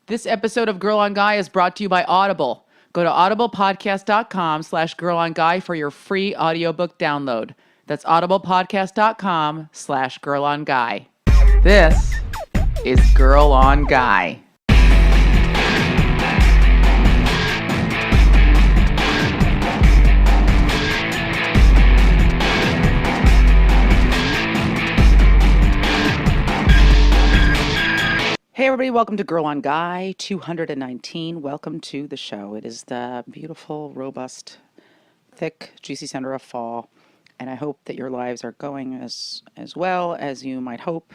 This episode of Girl on Guy is brought to you by Audible. Go to audiblepodcast.com/girlonguy for your free audiobook download. That's audiblepodcast.com/girlonguy. This is Girl on Guy. Hey everybody, welcome to Girl on Guy 219. Welcome to the show. It is the beautiful, robust, thick, juicy center of fall, and I hope that your lives are going as well as you might hope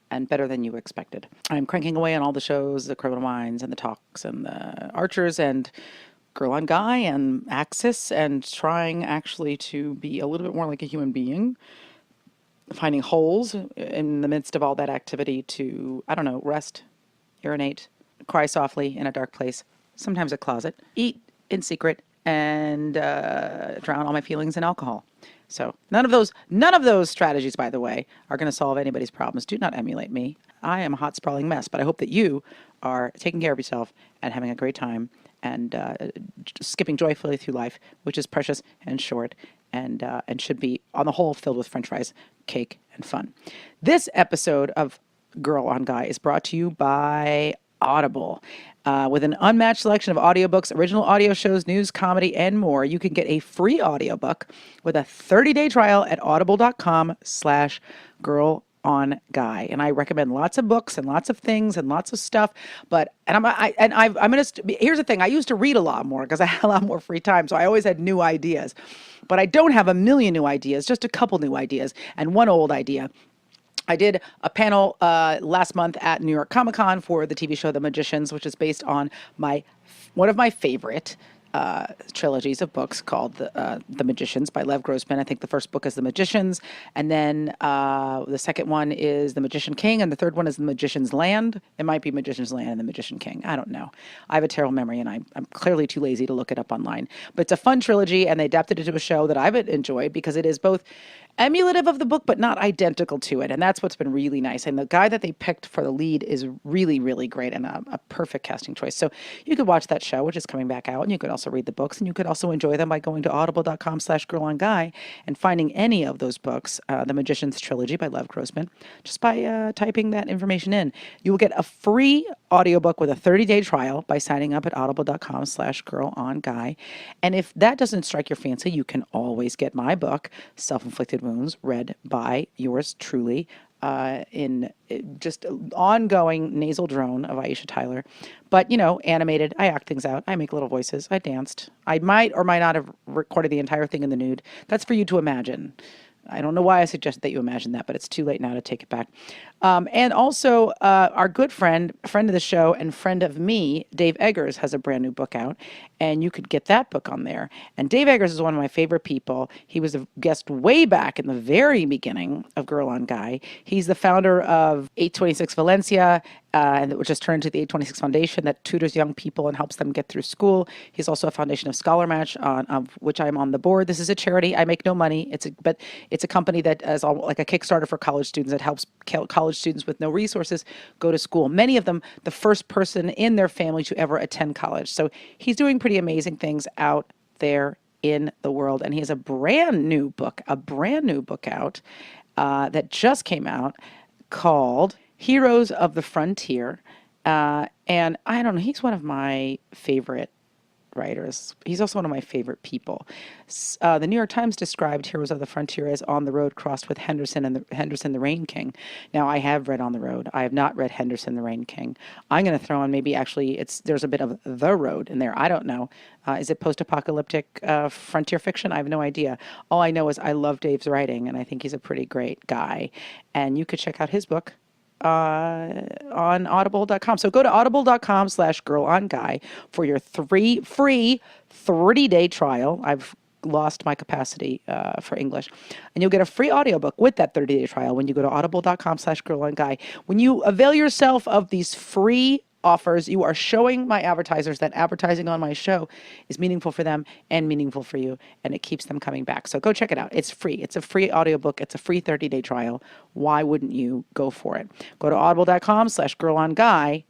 and better than you expected. I'm cranking away on all the shows, the Criminal Minds and the Talks and the Archers and Girl on Guy and Axis, and trying actually to be a little bit more like a human being, finding holes in the midst of all that activity to, rest, urinate, cry softly in a dark place, sometimes a closet, eat in secret, and drown all my feelings in alcohol. So none of those strategies, by the way, are going to solve anybody's problems. Do not emulate me. I am a hot, sprawling mess, but I hope that you are taking care of yourself and having a great time and skipping joyfully through life, which is precious and short and should be, on the whole, filled with french fries, cake, and fun. This episode of Girl on Guy is brought to you by Audible. With an unmatched selection of audiobooks, original audio shows, news, comedy, and more, you can get a free audiobook with a 30-day trial at audible.com/girlonguy. And I recommend lots of books and lots of things and lots of stuff. Here's the thing. I used to read a lot more because I had a lot more free time, so I always had new ideas. But I don't have a million new ideas, just a couple new ideas and one old idea. I did a panel last month at New York Comic Con for the TV show The Magicians, which is based on one of my favorite trilogies of books called The Magicians by Lev Grossman. I think the first book is The Magicians, and then the second one is The Magician King, and the third one is The Magician's Land. It might be Magician's Land and The Magician King. I don't know. I have a terrible memory, and I'm clearly too lazy to look it up online. But it's a fun trilogy, and they adapted it to a show that I've enjoyed because it is both emulative of the book, but not identical to it. And that's what's been really nice. And the guy that they picked for the lead is really, really great and a perfect casting choice. So you could watch that show, which is coming back out, and you could also read the books, and you could also enjoy them by going to audible.com/girlonguy and finding any of those books, The Magician's Trilogy by Lev Grossman, just by typing that information in. You will get a free audiobook with a 30-day trial by signing up at audible.com/girlonguy. And if that doesn't strike your fancy, you can always get my book, Self-Inflicted Wounds, read by yours truly, in just ongoing nasal drone of AISHA Tyler. But, animated, I act things out. I make little voices. I danced. I might or might not have recorded the entire thing in the nude. That's for you to imagine. I don't know why I suggested that you imagine that, but it's too late now to take it back. And also, our good friend of the show and friend of me, Dave Eggers, has a brand new book out, and you could get that book on there. And Dave Eggers is one of my favorite people. He was a guest way back in the very beginning of Girl on Guy. He's the founder of 826 Valencia, which has turned into the 826 Foundation that tutors young people and helps them get through school. He's also a foundation of Scholar Match, of which I'm on the board. This is a charity. I make no money. But it's a company that is like a Kickstarter for college students that helps college students with no resources go to school. Many of them, the first person in their family to ever attend college. So he's doing pretty amazing things out there in the world. And he has a brand new book out that just came out called Heroes of the Frontier. And I don't know, he's one of my favorite writers. He's also one of my favorite people. The New York Times described Heroes of the Frontier as On the Road crossed with Henderson the Rain King. Now, I have read On the Road. I have not read Henderson the Rain King. I'm going to throw in maybe actually there's a bit of The Road in there. I don't know. Is it post-apocalyptic frontier fiction? I have no idea. All I know is I love Dave's writing, and I think he's a pretty great guy. And you could check out his book on audible.com. So go to audible.com/girlonguy for your free 30-day trial. I've lost my capacity for English. And you'll get a free audiobook with that 30-day trial when you go to audible.com/girlonguy. When you avail yourself of these free offers, you are showing my advertisers that advertising on my show is meaningful for them and meaningful for you, and it keeps them coming back. So go check it out. It's free. It's a free audiobook. It's a free 30-day trial. Why wouldn't you go for it? Go to audible.com/girlonguy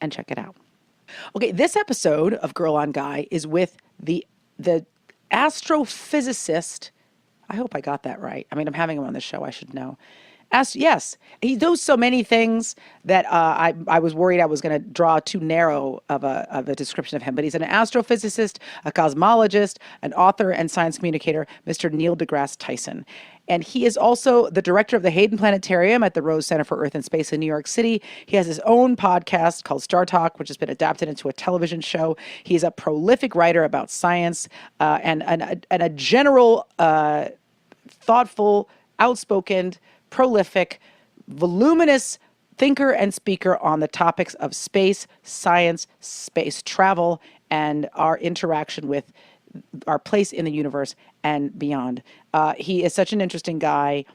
and check it out. Okay, this episode of Girl on Guy is with the astrophysicist. I hope I got that right. I mean, I'm having him on the show. I should know. Yes, he does so many things that I was worried I was going to draw too narrow of a description of him. But he's an astrophysicist, a cosmologist, an author, and science communicator, Mr. Neil deGrasse Tyson. And he is also the director of the Hayden Planetarium at the Rose Center for Earth and Space in New York City. He has his own podcast called Star Talk, which has been adapted into a television show. He's a prolific writer about science and a general, thoughtful, outspoken, prolific, voluminous thinker and speaker on the topics of space, science, space travel, and our interaction with our place in the universe and beyond. He is such an interesting guy,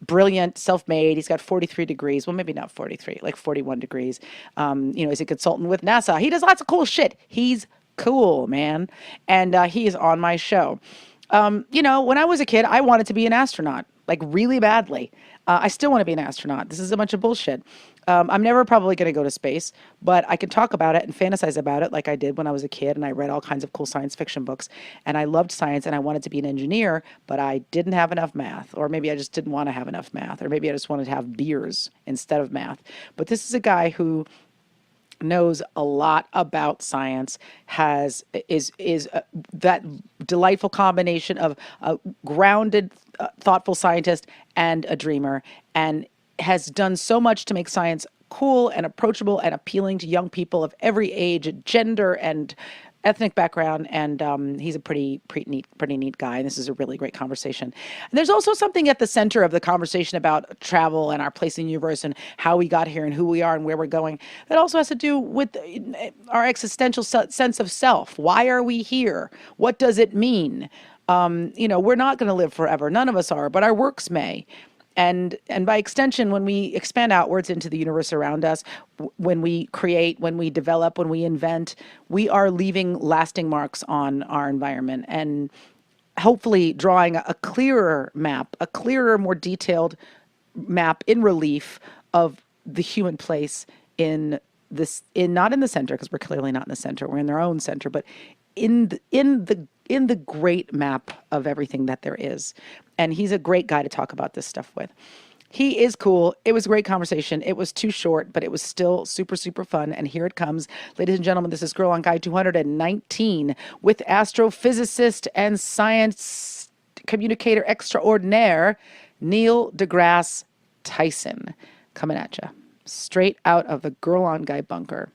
brilliant, self-made. He's got 43 degrees. Well, maybe not 43, like 41 degrees. He's a consultant with NASA. He does lots of cool shit. He's cool, man. And he is on my show. When I was a kid, I wanted to be an astronaut, like really badly. I still want to be an astronaut. This is a bunch of bullshit. I'm never probably going to go to space, but I can talk about it and fantasize about it like I did when I was a kid, and I read all kinds of cool science fiction books, and I loved science, and I wanted to be an engineer, but I didn't have enough math, or maybe I just didn't want to have enough math, or maybe I just wanted to have beers instead of math. But this is a guy who knows a lot about science, is that delightful combination of a grounded, thoughtful scientist and a dreamer, and has done so much to make science cool and approachable and appealing to young people of every age, gender, and ethnic background. And he's a pretty neat guy. And this is a really great conversation. And there's also something at the center of the conversation about travel and our place in the universe and how we got here and who we are and where we're going. That also has to do with our existential sense of self. Why are we here? What does it mean? We're not going to live forever. None of us are, but our works may. And by extension, when we expand outwards into the universe around us, when we create, when we develop, when we invent, we are leaving lasting marks on our environment and hopefully drawing a clearer map, a clearer, more detailed map in relief of the human place not in the center, because we're clearly not in the center. We're in our own center, but in the great map of everything that there is. And he's a great guy to talk about this stuff with. He is cool. It was a great conversation. It was too short, but it was still super, super fun. And here it comes. Ladies and gentlemen, this is Girl on Guy 219 with astrophysicist and science communicator extraordinaire, Neil deGrasse Tyson. Coming at you. Straight out of the Girl on Guy bunker,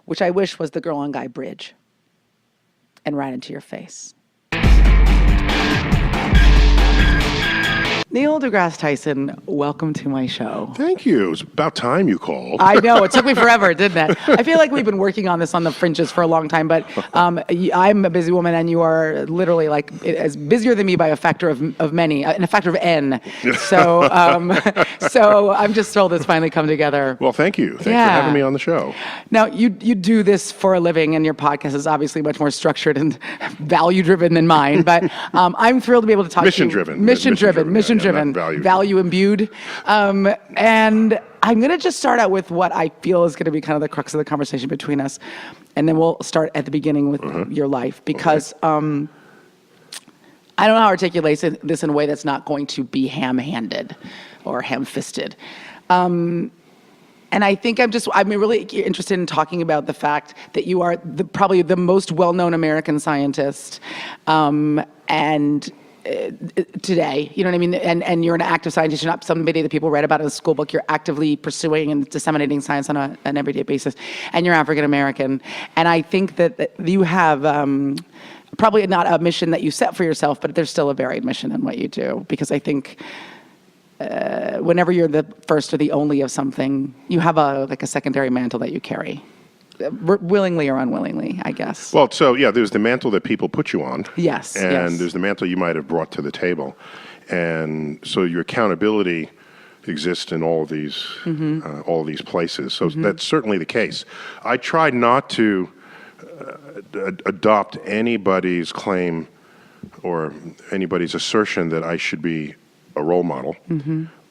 which I wish was the Girl on Guy bridge. And right into your face. Neil deGrasse Tyson, welcome to my show. Thank you. It's about time you called. I know. It took me forever, didn't it? I feel like we've been working on this on the fringes for a long time, but I'm a busy woman, and you are literally like as busier than me by a factor of many, and a factor of N. So I'm just thrilled it's finally come together. Well, thank you. Thanks for having me on the show. Now, you do this for a living, and your podcast is obviously much more structured and value-driven than mine, but I'm thrilled to be able to talk to you. Mission-driven, value imbued. And I'm going to just start out with what I feel is going to be kind of the crux of the conversation between us. And then we'll start at the beginning with your life, because I don't know how to articulate this in a way that's not going to be ham-handed or ham-fisted. And I think I'm really interested in talking about the fact that you are probably the most well-known American scientist, and today, you know what I mean? And you're an active scientist. You're not somebody that people read about in a school book. You're actively pursuing and disseminating science on an everyday basis. And you're African American. And I think that you have probably not a mission that you set for yourself, but there's still a varied mission in what you do. Because I think whenever you're the first or the only of something, you have a secondary mantle that you carry. Willingly or unwillingly, I guess. Well, so there's the mantle that people put you on. Yes. And there's the mantle you might have brought to the table. And so your accountability exists in all of these places. So that's certainly the case. I try not to adopt anybody's claim or anybody's assertion that I should be a role model,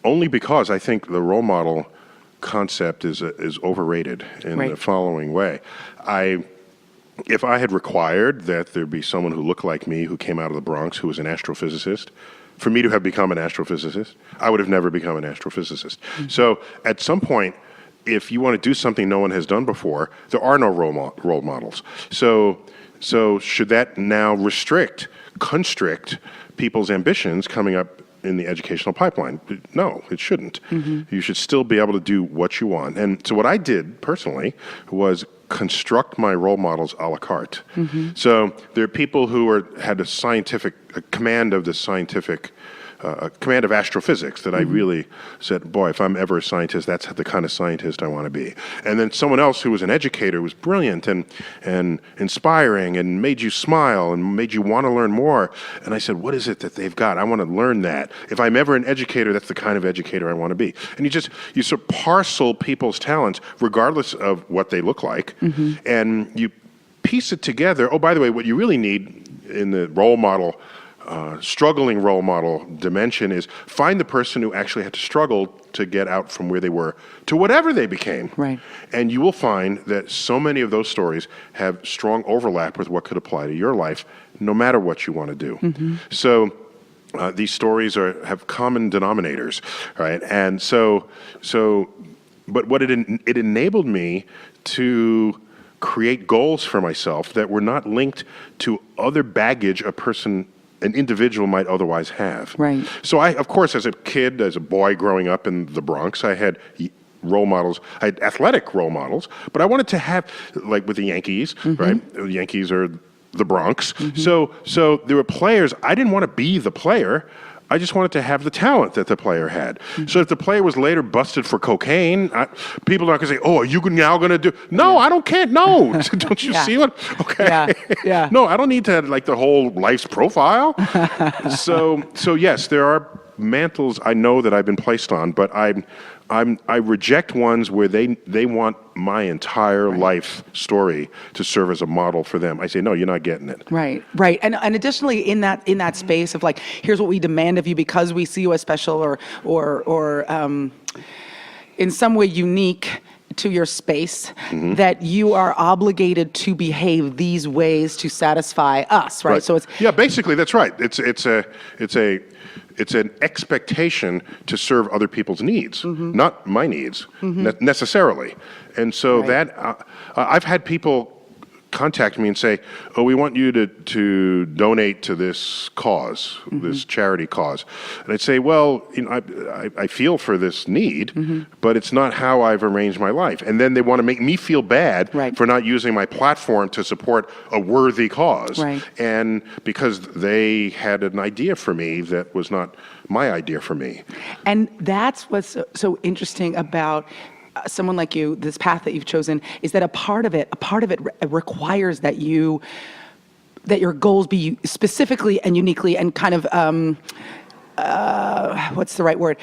only because I think the role model concept is overrated in Right. the following way. If I had required that there be someone who looked like me who came out of the Bronx who was an astrophysicist, for me to have become an astrophysicist, I would have never become an astrophysicist. So at some point, if you want to do something no one has done before, there are no role models. So should that now constrict people's ambitions coming up in the educational pipeline? No, it shouldn't. You should still be able to do what you want. And so what I did personally was construct my role models a la carte. So there are people who had a command of the scientific, command of astrophysics that I really said, boy, if I'm ever a scientist, that's the kind of scientist I want to be. And then someone else who was an educator was brilliant and inspiring and made you smile and made you want to learn more. And I said, what is it that they've got? I want to learn that. If I'm ever an educator, that's the kind of educator I want to be. And you sort of parcel people's talents regardless of what they look like, and you piece it together. Oh, by the way, what you really need in the role model, struggling role model dimension is find the person who actually had to struggle to get out from where they were to whatever they became. Right. And you will find that so many of those stories have strong overlap with what could apply to your life, no matter what you want to do. So these stories have common denominators, right? And but what it enabled me to create goals for myself that were not linked to other baggage an individual might otherwise have. Right. So I, of course, as a kid, as a boy growing up in the Bronx, I had role models. I had athletic role models, but I wanted to have, like with the Yankees, right? The Yankees are the Bronx. So there were players. I didn't want to be the player. I just wanted to have the talent that the player had. So if the player was later busted for cocaine, people are not going to say, "Oh, are you now going to do?" No, I don't care. No, don't you see what? Okay. Yeah. No, I don't need to have like the whole life's profile. So yes, there are mantles I know that I've been placed on, but I reject ones where they want my entire life story to serve as a model for them. I say, no, you're not getting it. Right. And additionally, in that space of like, here's what we demand of you because we see you as special or in some way unique to your space, that you are obligated to behave these ways to satisfy us, right? So it's basically that's right. It's an expectation to serve other people's needs, not my needs necessarily. And so I've had people contact me and say, "Oh, we want you to donate to this cause, this charity cause." And I'd say, "Well, I feel for this need, but it's not how I've arranged my life." And then they want to make me feel bad for not using my platform to support a worthy cause. Right. And because they had an idea for me that was not my idea for me. And that's what's so interesting about someone like you, this path that you've chosen, is that a part of it requires that your goals be specifically and uniquely and kind of what's the right word?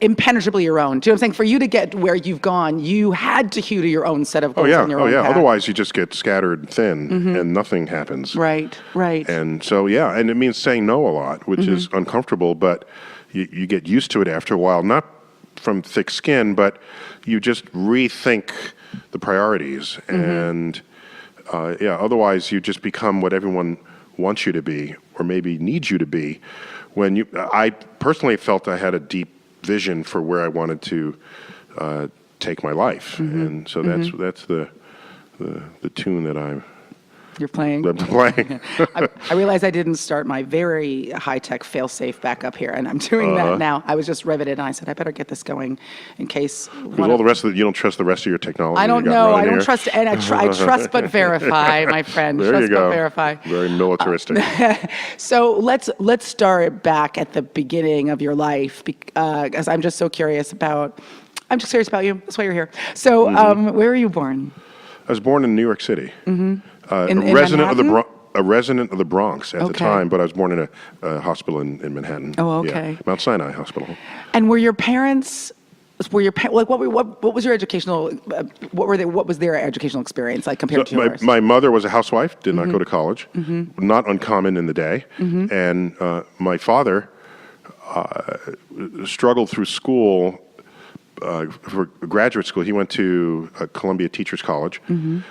Impenetrably your own. Do you know what I'm saying? For you to get where you've gone, you had to hew to your own set of goals on your own path. Otherwise you just get scattered thin and nothing happens. Right. And so, and it means saying no a lot, which is uncomfortable, but you get used to it after a while, not from thick skin, but you just rethink the priorities. And otherwise you just become what everyone wants you to be or maybe needs you to be. I personally felt I had a deep vision for where I wanted to take my life. And so that's the tune that you're playing. I realized I didn't start my very high-tech fail-safe back up here, and I'm doing that now. I was just riveted, and I said, I better get this going in case. Because all the rest of it, you don't trust the rest of your technology. I don't know. I don't trust, and I trust but verify, my friend. There you go. But verify. Very militaristic. So let's start back at the beginning of your life, because I'm just so curious about. I'm just curious about you. That's why you're here. So, where were you born? I was born in New York City. In resident of the Bronx at the time, but I was born in a hospital in Manhattan. Oh, okay. Yeah, Mount Sinai Hospital. And were your parents? Like what was your educational? What was their educational experience like compared to yours? My mother was a housewife, did not go to college, not uncommon in the day, and my father struggled through school. for graduate school, he went to Columbia Teachers College.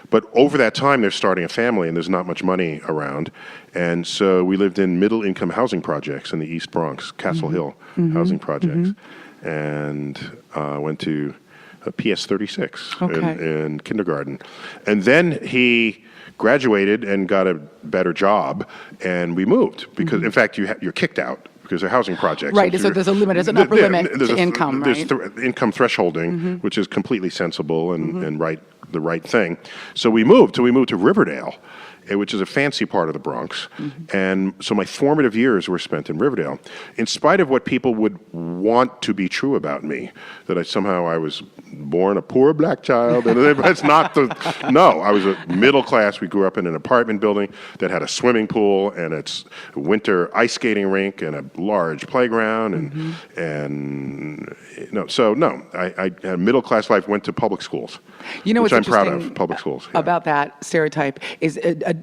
But over that time, they're starting a family, and there's not much money around. And so we lived in middle-income housing projects in the East Bronx, Castle Hill housing projects, and went to PS 36 in kindergarten. And then he graduated and got a better job, and we moved because, in fact, you're kicked out because they're housing projects. Right, so there's a limit, there's an upper limit to income, right? There's income thresholding, which is completely sensible and the right thing. So we moved to Riverdale, which is a fancy part of the Bronx. And so my formative years were spent in Riverdale. In spite of what people would want to be true about me, that I was born a poor black child, and that's not no, I was a middle class. We grew up in an apartment building that had a swimming pool and its winter ice skating rink and a large playground, I had a middle class life, went to public schools. You know which what's I'm proud interesting of, public schools. about that stereotype is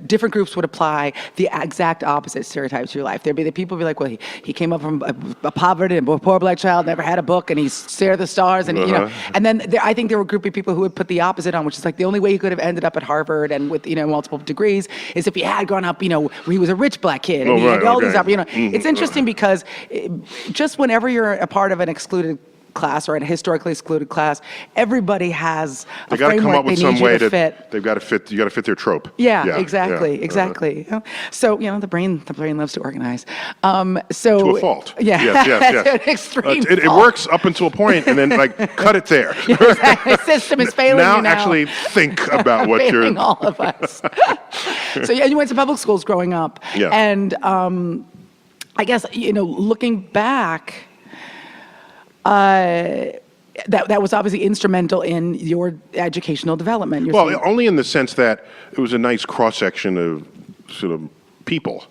different groups would apply the exact opposite stereotype to your life. There'd be the people who be like, well, he came up from a poverty and a poor black child, never had a book, and he stared at the stars, and and then I think there were a group of people who would put the opposite on, which is like the only way he could have ended up at Harvard and with multiple degrees is if he had grown up, where he was a rich black kid and he had all these It's interesting because just whenever you're a part of an excluded class or a historically excluded class, everybody has a framework they need you to fit. They've got to fit. You got to fit their trope. Yeah, exactly. So the brain loves to organize. So to a fault. Yeah, yes. To an extreme it works up until a point, and then cut it there. Exactly. The system is failing you now. Actually think about what you're. Failing all of us. So you went to public schools growing up, and I guess looking back. That was obviously instrumental in your educational development. Only in the sense that it was a nice cross-section of sort of people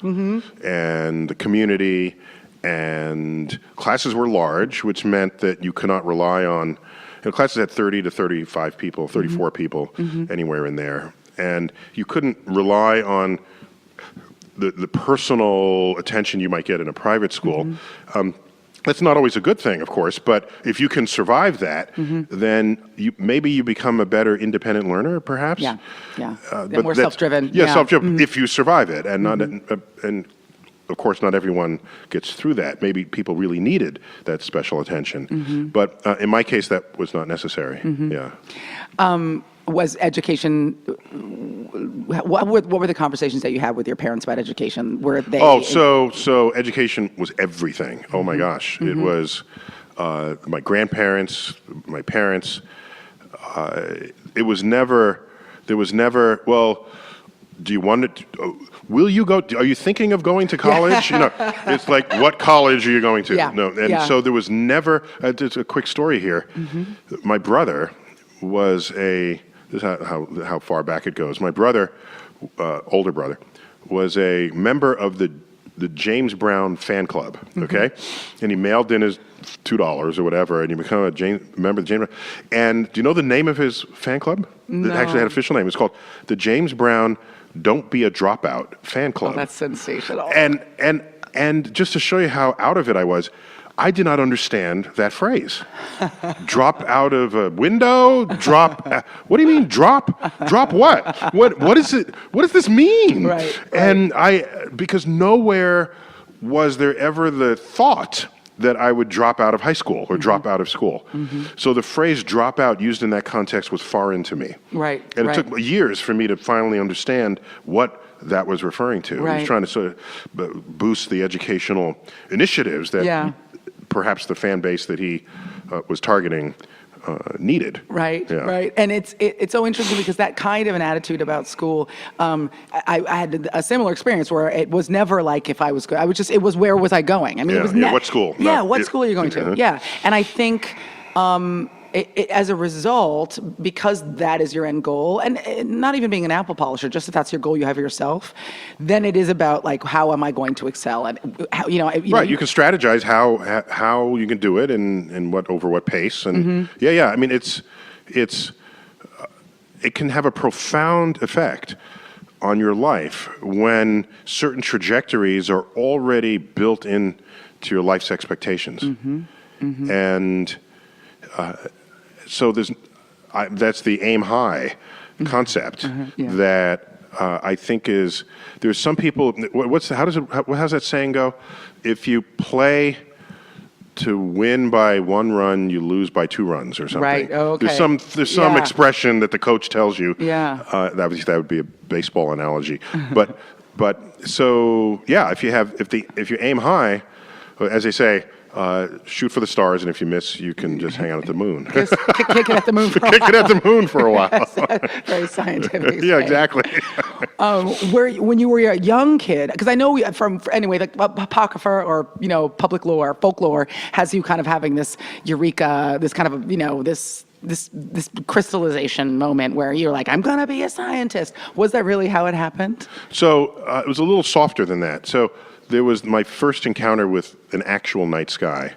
and the community, and classes were large, which meant that you could not rely on, classes had 30 to 35 people, 34 people, anywhere in there. And you couldn't rely on the personal attention you might get in a private school. That's not always a good thing, of course, but if you can survive that, then maybe you become a better independent learner, perhaps. Yeah. More self-driven. Yeah, self-driven. If you survive it, and and of course, not everyone gets through that. Maybe people really needed that special attention, but in my case, that was not necessary. Was education? What were the conversations that you had with your parents about education? Were they? So education was everything. Oh my gosh, it was my grandparents, my parents. It was never. There was never. Well, do you want to? Will you go? Are you thinking of going to college? It's like, what college are you going to? So there was never. Just a quick story here. My brother was this is how far back it goes. My brother, older brother, was a member of the James Brown fan club, okay? And he mailed in his $2 or whatever, and he became a member of the James Brown. And do you know the name of his fan club? No. It actually had an official name. It's called the James Brown Don't Be a Dropout fan club. Oh, that's sensational. And just to show you how out of it I was, I did not understand that phrase. Drop out of a window? Drop? What do you mean drop? Drop what? What is it? What does this mean? Right. And because nowhere was there ever the thought that I would drop out of high school or drop out of school. So the phrase drop out used in that context was foreign to me. Right. And it took years for me to finally understand what that was referring to. Right. He was trying to sort of boost the educational initiatives that perhaps the fan base that he was targeting needed. Right. And it's so interesting because that kind of an attitude about school, I had a similar experience where it was never like if I was good. It was where was I going? I mean, it was what school? What school are you going to? Yeah. And I think as a result, because that is your end goal, and not even being an apple polisher, just if that's your goal you have for yourself, then it is about like, how am I going to excel? And how, you can strategize how you can do it and over what pace. And I mean, it can have a profound effect on your life when certain trajectories are already built into your life's expectations. And so that's the aim high concept that I think there's some people. How's that saying go? If you play to win by 1 run, you lose by 2 runs or something. Right. Oh, okay. There's some expression that the coach tells you. Yeah. That would be a baseball analogy. but so yeah, if you aim high, as they say, shoot for the stars, and if you miss, you can just hang out at the moon. Just kick it at the moon for a while. Kick it at the moon for a while. Very scientific. Yeah, exactly. When you were a young kid, because I know like apocrypha or public lore, folklore has you kind of having this eureka, this kind of this crystallization moment where you're like, I'm gonna be a scientist. Was that really how it happened? So it was a little softer than that. So there was my first encounter with an actual night sky.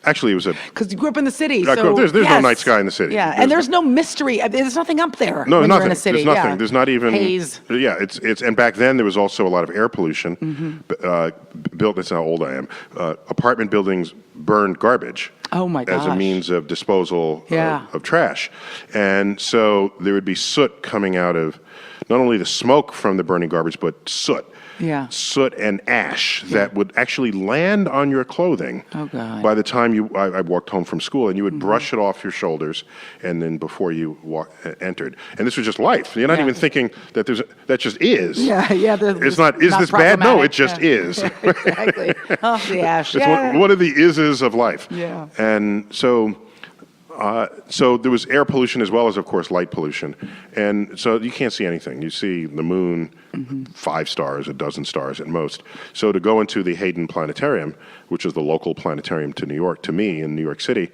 Actually, it was because you grew up in the city. There's no night sky in the city. Yeah, and there's no mystery. There's nothing up there. No, when nothing. You're in a city. There's nothing. Yeah. There's not even haze. Yeah, it's and back then there was also a lot of air pollution. Built. That's how old I am. Apartment buildings burned garbage. Oh my gosh. As a means of disposal of trash, and so there would be soot coming out of not only the smoke from the burning garbage, but soot. Yeah. Soot and ash that would actually land on your clothing. Oh, God. By the time I walked home from school, and you would brush it off your shoulders, and then before you entered. And this was just life. You're not even thinking that that just is. Yeah. It's not. Is this bad? No, it just is. Exactly. Oh, the ash. It's one of the ises of life. Yeah. And so there was air pollution as well as, of course, light pollution. And so you can't see anything. You see the moon, 5 stars, a dozen stars at most. So to go into the Hayden Planetarium, which is the local planetarium to me in New York City,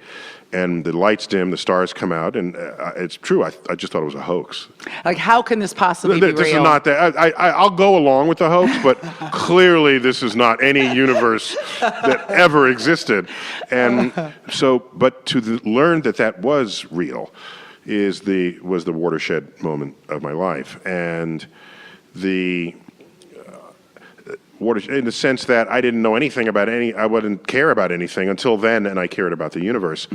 and the lights dim, the stars come out, and it's true. I just thought it was a hoax. Like, how can this possibly be real? This is not that. I'll go along with the hoax, but clearly this is not any universe that ever existed. And so, but to learn that was real was the watershed moment of my life, and the in the sense that I didn't know anything about I wouldn't care about anything until then, and I cared about the universe.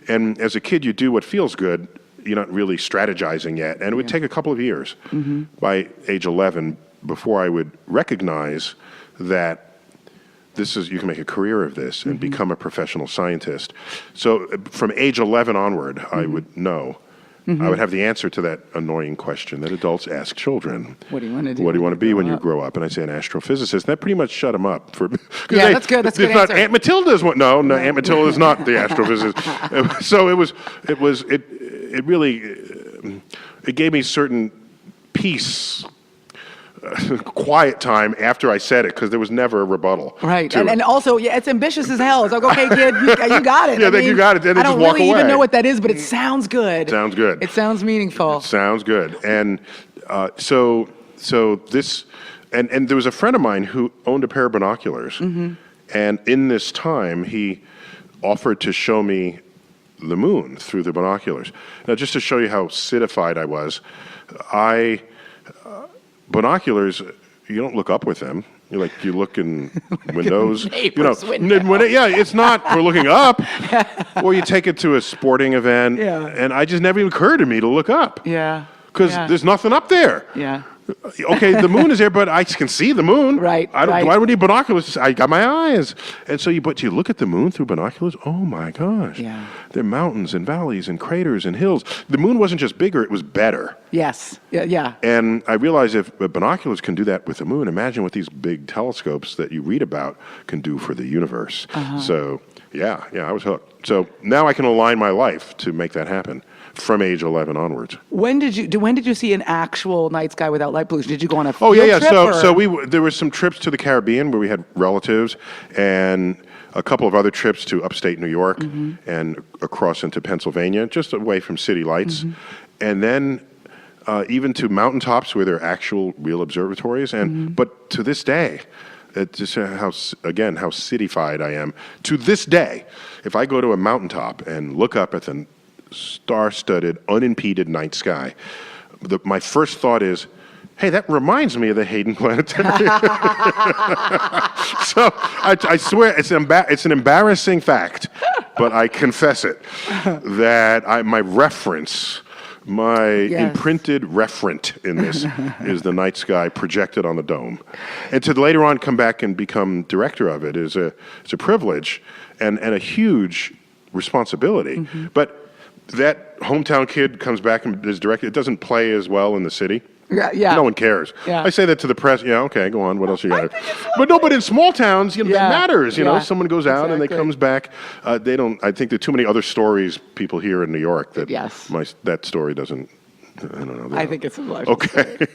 And as a kid, you do what feels good. You're not really strategizing yet, and it would take a couple of years. By age 11, before I would recognize that you can make a career of this and become a professional scientist. So from age 11 onward, I would know. I would have the answer to that annoying question that adults ask children. What do you want to do? What do you want to be when you grow up? And I say an astrophysicist. That pretty much shut him up. That's good. That's a good answer. Aunt Matilda's one. No, Aunt Matilda is not the astrophysicist. So it really it gave me certain peace. Quiet time after I said it, because there was never a rebuttal. Right, and also, it's ambitious as hell. It's like, okay, kid, you got it. Yeah, you got it. And I just don't walk really away. even know what that is, but it sounds good. Sounds good. It sounds meaningful. It sounds good. And so this, and there was a friend of mine who owned a pair of binoculars, and in this time he offered to show me the moon through the binoculars. Now, just to show you how citified I was, binoculars, you don't look up with them. You look in windows. It's not we're looking up. Or you take it to a sporting event, and I just never even occurred to me to look up. Yeah. Because there's nothing up there. Yeah. Okay, the moon is there, but I can see the moon. Right. Why do I need binoculars? I got my eyes. And so but you look at the moon through binoculars, oh my gosh. Yeah. There are mountains and valleys and craters and hills. The moon wasn't just bigger, it was better. Yes. Yeah. And I realized if binoculars can do that with the moon, imagine what these big telescopes that you read about can do for the universe. So, yeah, I was hooked. So now I can align my life to make that happen. From age 11 onwards. When did you see an actual night sky without light pollution? Did you go on a field trip? So there were some trips to the Caribbean where we had relatives, and a couple of other trips to upstate New York and across into Pennsylvania, just away from city lights, and then even to mountaintops where there are actual real observatories. And but to this day, just how cityfied I am. To this day, if I go to a mountaintop and look up at the star-studded, unimpeded night sky, my first thought is, hey, that reminds me of the Hayden Planetarium. So I swear it's an embarrassing fact but I confess it, that my reference, my imprinted referent in this is the night sky projected on the dome. And to later on come back and become director of it is a privilege and a huge responsibility. But that hometown kid comes back and is director. It doesn't play as well in the city. Yeah. No one cares. Yeah. I say that to the press. Yeah, okay, go on. What else you got? But in small towns, that matters. You know, someone goes out and they comes back. They don't. I think there are too many other stories people hear in New York that that story doesn't. I don't know. I think it's a large. Okay.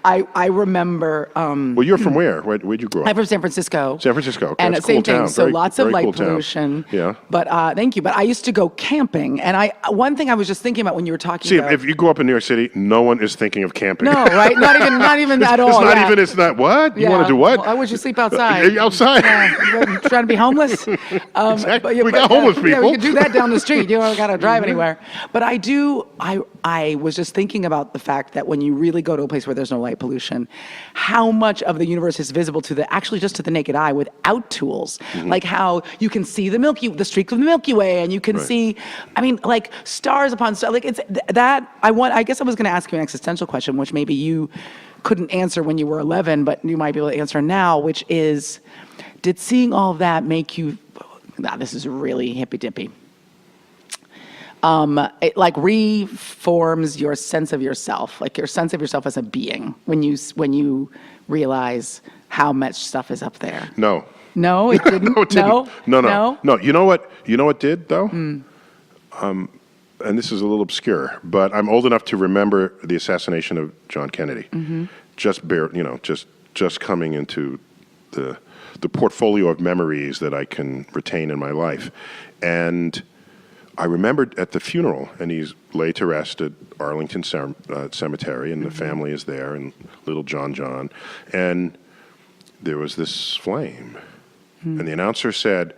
I remember. Well, you're from where? Where'd you grow up? I'm from San Francisco. San Francisco. Okay. And That's same a cool thing. town. So Very, lots of very light cool town. pollution. Yeah. But thank you. But I used to go camping, and one thing I was just thinking about when you were talking. See, about, if you grew up in New York City, no one is thinking of camping. No, right? Not even at all. It's not even. It's not what you want to do. What? Why would you sleep outside? Outside. You trying to be homeless? Exactly. But, We got homeless people. Yeah, we could do that down the street. You don't got to drive anywhere. But I was just thinking about the fact that when you really go to a place where there's no light pollution, how much of the universe is visible to just to the naked eye without tools. Like how you can see the streak of the Milky Way, and you can see, like stars upon stars. Like it's that I guess I was going to ask you an existential question, which maybe you couldn't answer when you were 11, but you might be able to answer now, which is, did seeing all of that make you? This is really hippy dippy. It like reforms your sense of yourself, like your sense of yourself as a being when you realize how much stuff is up there. No. No, it didn't. No, it didn't. No. You know what did though? And this is a little obscure, but I'm old enough to remember the assassination of John Kennedy. Just coming into the portfolio of memories that I can retain in my life, and I remembered at the funeral, and he's laid to rest at Arlington Cemetery, and the family is there, and little John, and there was this flame. And the announcer said,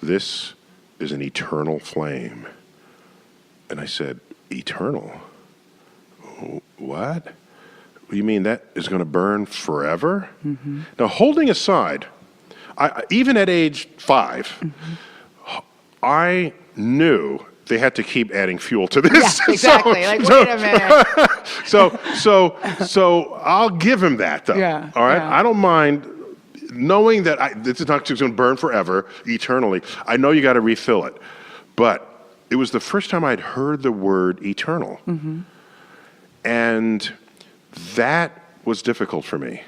"This is an eternal flame." And I said, "Eternal? What? You mean that is going to burn forever?" Now, holding aside, even at age 5, I knew they had to keep adding fuel to this. Yeah, exactly. Wait a minute. So I'll give him that, though. Yeah, all right. yeah. I don't mind knowing that this is not just going to burn forever, eternally. I know you got to refill it, but it was the first time I'd heard the word eternal, and that was difficult for me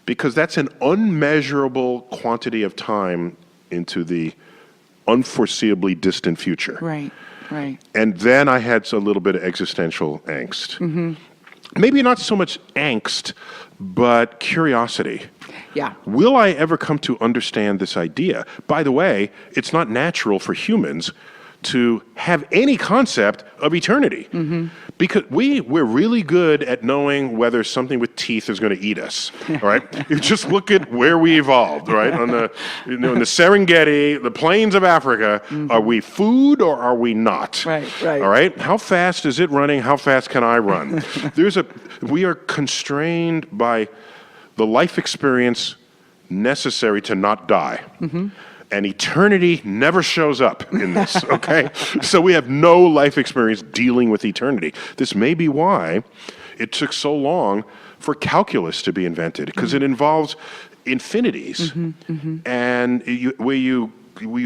because that's an unmeasurable quantity of time into the unforeseeably distant future. Right. And then I had a little bit of existential angst. Maybe not so much angst, but curiosity. Yeah. Will I ever come to understand this idea? By the way, it's not natural for humans to have any concept of eternity. Because we're really good at knowing whether something with teeth is going to eat us. All right, you just look at where we evolved. Right, on the in the Serengeti, the plains of Africa. Are we food or are we not? Right. All right. How fast is it running? How fast can I run? We are constrained by the life experience necessary to not die. And eternity never shows up in this, okay? So we have no life experience dealing with eternity. This may be why it took so long for calculus to be invented, because it involves infinities. And where you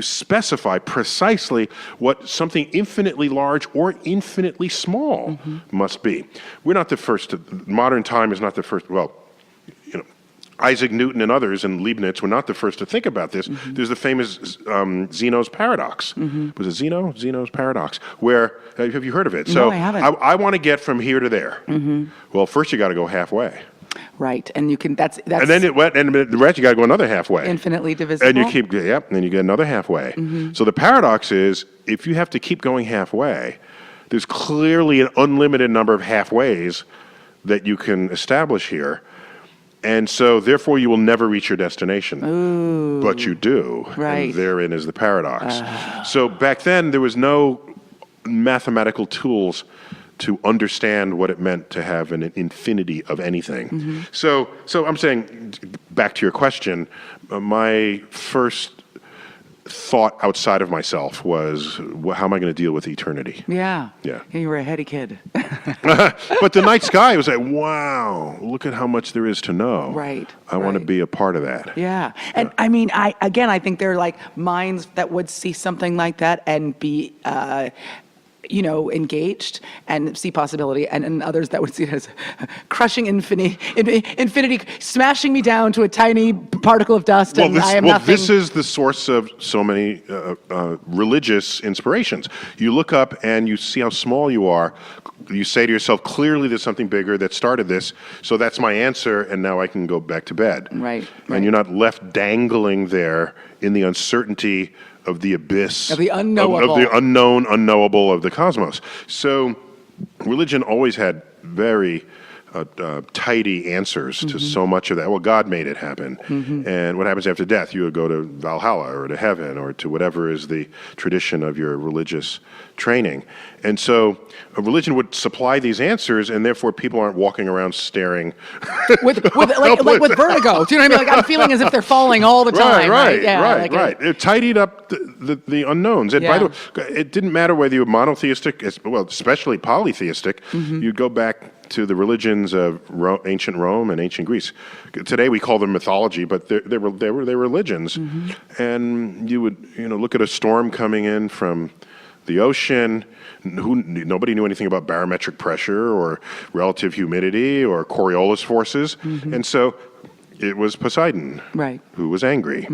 specify precisely what something infinitely large or infinitely small must be. We're not the first. Modern time is not the first. Well, Isaac Newton and others and Leibniz were not the first to think about this. There's the famous Zeno's paradox. Was it Zeno's paradox? Where, have you heard of it? No, I haven't. I want to get from here to there. Well, first you got to go halfway. Right, and you can. That's. And then the rest you got to go another halfway. Infinitely divisible. And you keep, and then you get another halfway. So the paradox is, if you have to keep going halfway, there's clearly an unlimited number of halfways that you can establish here. And so, therefore, you will never reach your destination. Ooh. But you do. Right. And therein is the paradox. So back then, there was no mathematical tools to understand what it meant to have an infinity of anything. So I'm saying, back to your question, my first thought outside of myself was, how am I going to deal with eternity? Yeah. Yeah. You were a heady kid. But the night sky was like, wow, look at how much there is to know. Right. I want to be a part of that. Yeah. And I mean, I think there are like minds that would see something like that and be, engaged and see possibility, and others that would see it as crushing infinity, smashing me down to a tiny particle of dust, and I am nothing. This is the source of so many religious inspirations. You look up and you see how small you are. You say to yourself, clearly there's something bigger that started this, so that's my answer, and now I can go back to bed. Right. And you're not left dangling there in the uncertainty of the abyss, of the unknowable, of the unknown, unknowable of the cosmos. So religion always had very tidy answers to so much of that. Well, God made it happen. And what happens after death? You would go to Valhalla or to heaven or to whatever is the tradition of your religious training. And so a religion would supply these answers, and therefore people aren't walking around staring. with vertigo. Do you know what I mean? Like, I'm feeling as if they're falling all the time. Right. Yeah, It tidied up the unknowns. And by the way, it didn't matter whether you were monotheistic, well, especially polytheistic. You'd go back to the religions of ancient Rome and ancient Greece. Today we call them mythology, but they were religions. And you would look at a storm coming in from the ocean. Nobody knew anything about barometric pressure or relative humidity or Coriolis forces. And so it was Poseidon, who was angry.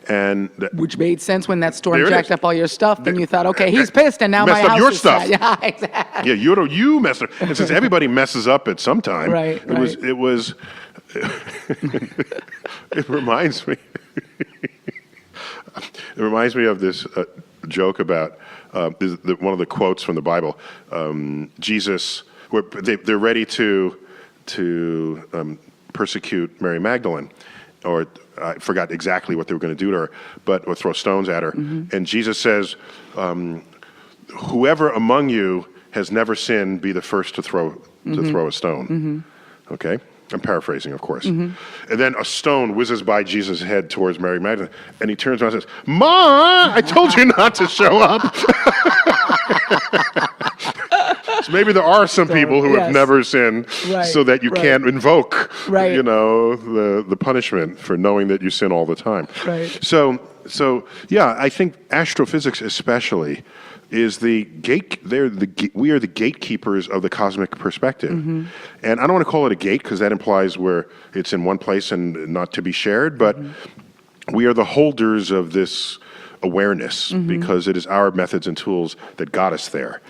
And which made sense when that storm jacked up all your stuff, and you thought, okay, he's pissed, and now my house your is stuff. sad. Yeah, exactly. Yeah, you messed up. And since everybody messes up at some time, it was. It reminds me. It reminds me of this joke about one of the quotes from the Bible. Jesus, where they're ready to persecute Mary Magdalene, or I forgot exactly what they were going to do to her, or throw stones at her. And Jesus says, "Whoever among you has never sinned, be the first to throw a stone." Okay. I'm paraphrasing, of course. And then a stone whizzes by Jesus' head towards Mary Magdalene, and he turns around and says, "Ma, I told you not to show up." So maybe there are some people who have never sinned, so that you can't invoke, the punishment for knowing that you sin all the time. So yeah, I think astrophysics especially is we are the gatekeepers of the cosmic perspective. And I don't want to call it a gate because that implies where it's in one place and not to be shared, but we are the holders of this awareness because it is our methods and tools that got us there.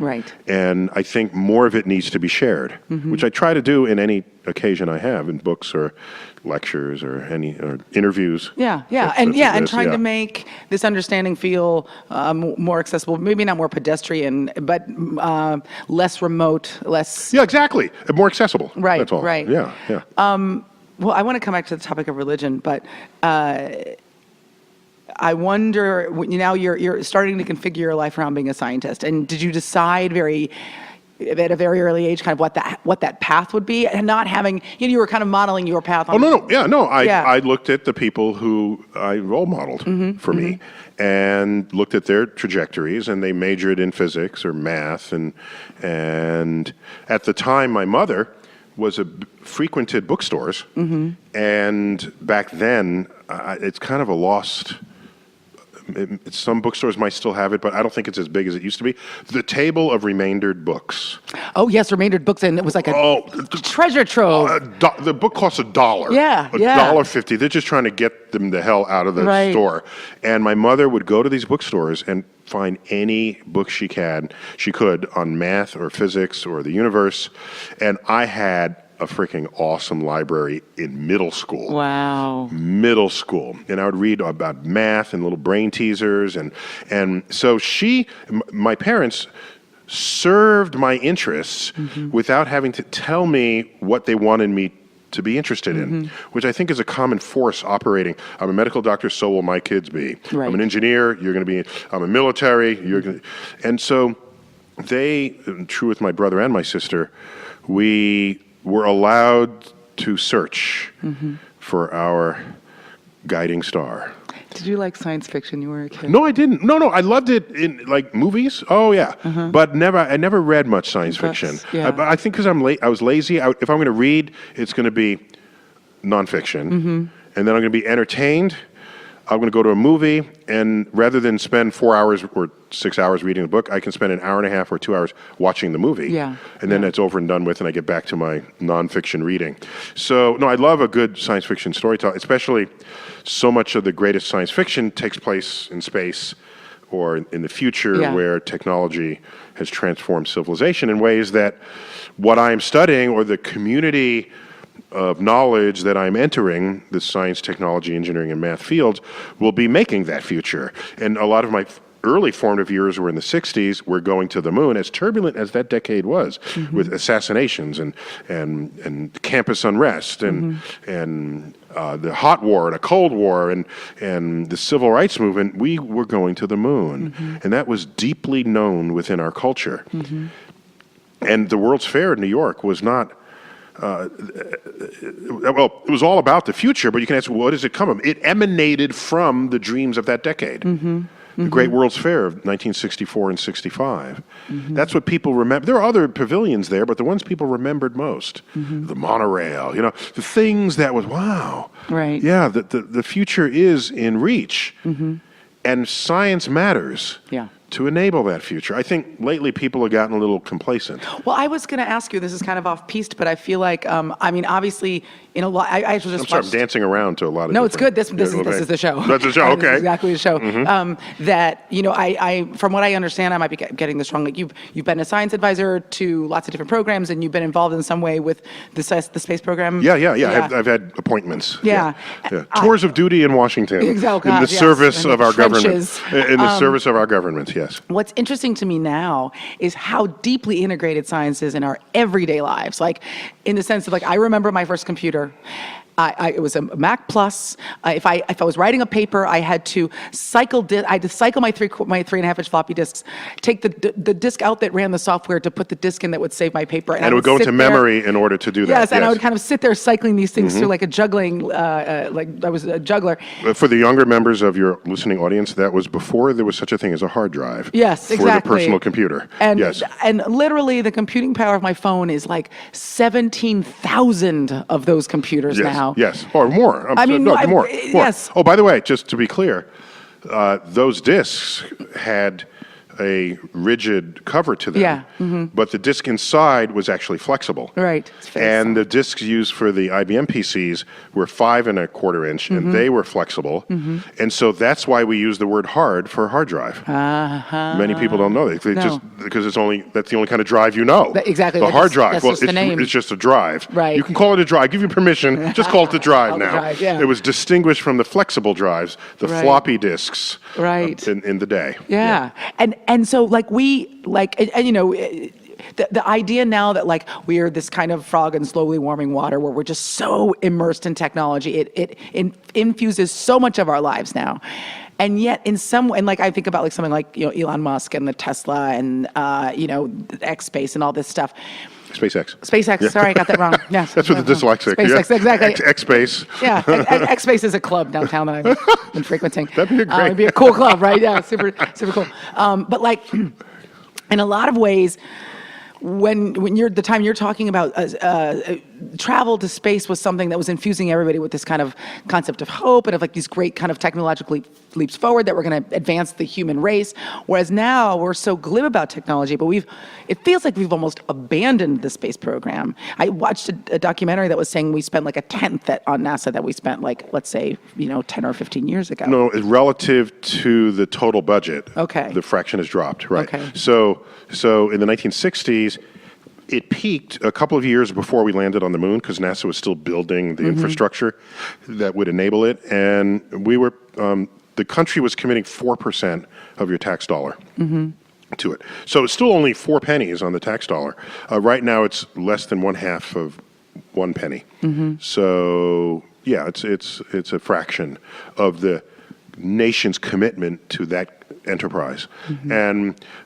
And I think more of it needs to be shared, which I try to do in any occasion I have, in books or lectures or interviews. And trying to make this understanding feel more accessible, maybe not more pedestrian, but less remote, less... Yeah, exactly. More accessible. That's all. Yeah. Well, I want to come back to the topic of religion, but I wonder, now you're starting to configure your life around being a scientist, and did you decide at a very early age kind of what that path would be, and not having, you were kind of modeling your path on... I looked at the people who I role modeled for me, and looked at their trajectories, and they majored in physics or math, and at the time my mother frequented bookstores, and back then it's kind of a lost... Some bookstores might still have it, but I don't think it's as big as it used to be. The table of remaindered books. Oh, yes, remaindered books, and it was like a treasure trove. The book costs $1. $1.50. They're just trying to get them the hell out of the store. And my mother would go to these bookstores and find any book she could on math or physics or the universe. And I had a freaking awesome library in middle school. Wow. Middle school. And I would read about math and little brain teasers. And so my parents served my interests without having to tell me what they wanted me to be interested in, which I think is a common force operating. I'm a medical doctor, so will my kids be. I'm an engineer, you're going to be, I'm a military, you're going to... And so true with my brother and my sister, we were allowed to search for our guiding star. Did you like science fiction when you were a kid? No, I didn't. No, I loved it in like movies. Oh yeah, but I never read much science fiction. Yeah. I think because I was lazy. If I'm going to read, it's going to be nonfiction, and then I'm going to be entertained. I'm going to go to a movie, and rather than spend 4 hours or 6 hours reading the book, I can spend an hour and a half or 2 hours watching the movie. Yeah. And then it's over and done with, and I get back to my nonfiction reading. So, no, I love a good science fiction storytelling, especially so much of the greatest science fiction takes place in space or in the future where technology has transformed civilization in ways that what I'm studying or the community of knowledge that I'm entering, the science, technology, engineering, and math fields, will be making that future. And a lot of my early formative years were in the 60s. We're going to the moon, as turbulent as that decade was, with assassinations and campus unrest and the hot war and a cold war and the civil rights movement. We were going to the moon, and that was deeply known within our culture. And the World's Fair in New York was not. Well, it was all about the future, but you can ask, what does it come from? It emanated from the dreams of that decade. The Great World's Fair of 1964 and 65. That's what people remember. There are other pavilions there, but the ones people remembered most, the monorail, the things that was, wow. Right. Yeah, the future is in reach. And science matters. Yeah. To enable that future. I think lately people have gotten a little complacent. Well, I was going to ask you, this is kind of off-piste, but I feel like, obviously, in a lot, I just I'm sorry, I'm dancing around to a lot of No, it's good. different- This is the show. That's the show, okay. This is exactly the show. That, I from what I understand, I might be getting this wrong, like you've been a science advisor to lots of different programs, and you've been involved in some way with the space program. Yeah. I've had appointments. Yeah. Tours of duty in Washington. Exactly. In the service of our government. Trenches. In the service of our government, yes. What's interesting to me now is how deeply integrated science is in our everyday lives. Like, in the sense of, like, I remember my first computer. It was a Mac Plus. If I was writing a paper, I had to cycle my 3.5-inch floppy disks, take the disk out that ran the software to put the disk in that would save my paper. And it would go into memory in order to do that. Yes, and I would kind of sit there cycling these things through like a juggling, like I was a juggler. For the younger members of your listening audience, that was before there was such a thing as a hard drive. Yes, exactly. For the personal computer. And, yes. And literally the computing power of my phone is like 17,000 of those computers now. Yes, or more. More. Yes. Oh, by the way, just to be clear, those discs had a rigid cover to them. Yeah. But the disc inside was actually flexible. Right. And the discs used for the IBM PCs were 5.25 inch, and they were flexible. And so that's why we use the word hard for hard drive. Many people don't know that. Just because that's the only kind of drive you know. Exactly. The hard drive. That's just the name. It's just a drive. Right. You can call it a drive. Give you permission. Just call it the drive now. Drive, yeah. It was distinguished from the flexible drives, the floppy disks. Right. In the day. Yeah. And so like the idea now that like we are this kind of frog in slowly warming water where we're just so immersed in technology, it infuses so much of our lives now. And yet like I think about like something like, Elon Musk and the Tesla and, X space and all this stuff. SpaceX. Yeah. Sorry, I got that wrong. Yeah, that's what the dyslexic. SpaceX, exactly. X-Space. Yeah, X-Space is a club downtown that I've been frequenting. That'd be It'd be a cool club, right? Yeah, super cool. But like, in a lot of ways, when the time you're talking about travel to space was something that was infusing everybody with this kind of concept of hope and of like these great kind of technological leaps forward that were going to advance the human race. Whereas now we're so glib about technology, but it feels like we've almost abandoned the space program. I watched a documentary that was saying we spent like a tenth on NASA that we spent like, let's say, 10 or 15 years ago. No, relative to the total budget. Okay. The fraction has dropped, right? Okay. So in the 1960s, it peaked a couple of years before we landed on the moon because NASA was still building the infrastructure that would enable it. And we were, the country was committing 4% of your tax dollar to it. So it's still only 4 pennies on the tax dollar. Right now it's less than 1/2 of 1 penny. So yeah, it's a fraction of the nation's commitment to that enterprise.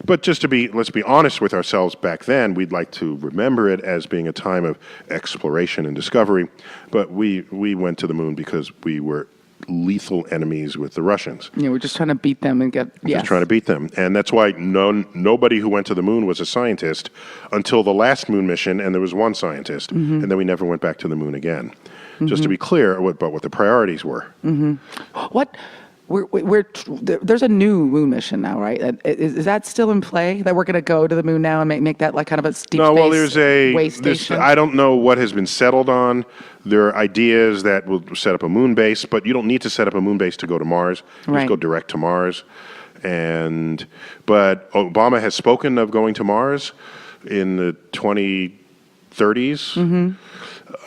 But let's be honest with ourselves, back then we'd like to remember it as being a time of exploration and discovery, but we went to the moon because we were lethal enemies with the Russians. Yeah, we're just trying to beat them and get, Just trying to beat them. And that's why nobody who went to the moon was a scientist until the last moon mission, and there was one scientist. And then we never went back to the moon again. Just to be clear about what the priorities were. What? There's a new moon mission now, right? Is that still in play? That we're going to go to the moon now and make that like kind of a deep space way station? I don't know what has been settled on. There are ideas that will set up a moon base, but you don't need to set up a moon base to go to Mars. You just go direct to Mars. But Obama has spoken of going to Mars in the 2030s.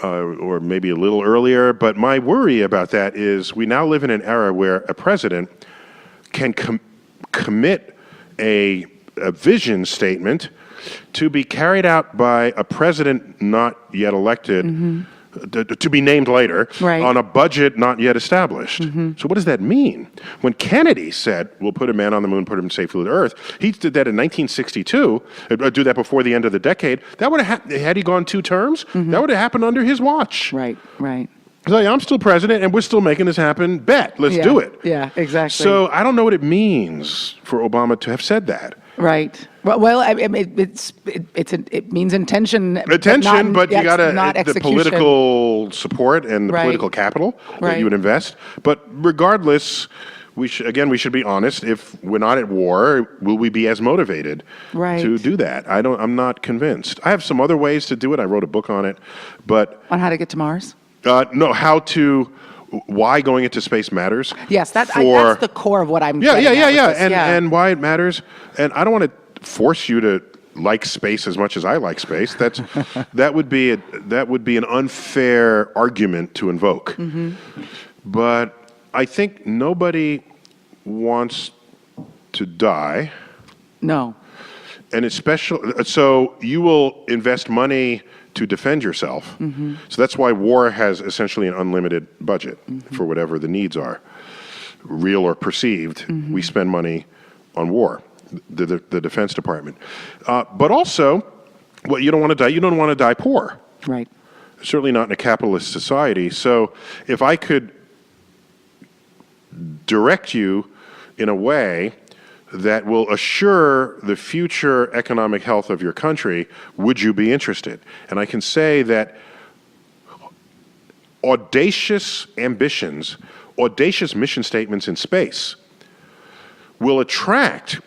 Or maybe a little earlier. But my worry about that is we now live in an era where a president can commit a vision statement to be carried out by a president not yet elected, to be named later, on a budget not yet established. So what does that mean? When Kennedy said, we'll put a man on the moon, put him safely to Earth, he did that in 1962, do that before the end of the decade. That would have had he gone 2 terms, that would have happened under his watch. Right. So I'm still president, and we're still making this happen. Bet, let's do it. Yeah, exactly. So I don't know what it means for Obama to have said that. Right. Well, it means intention. Intention, but you got the political support and the political capital that you would invest. But regardless, we should be honest. If we're not at war, will we be as motivated to do that? I'm not convinced. I have some other ways to do it. I wrote a book on it, but on how to get to Mars. No, why going into space matters. Yes, that's the core of what I'm getting at. And why it matters. And I don't want to force you to like space as much as I like space. That would be an unfair argument to invoke. But I think nobody wants to die. No. And so you will invest money to defend yourself. So that's why war has essentially an unlimited budget for whatever the needs are, real or perceived. We spend money on war, the Defense Department. But also, you don't want to die. You don't want to die poor. Right. Certainly not in a capitalist society. So if I could direct you in a way that will assure the future economic health of your country, would you be interested? And I can say that audacious ambitions, audacious mission statements in space will attract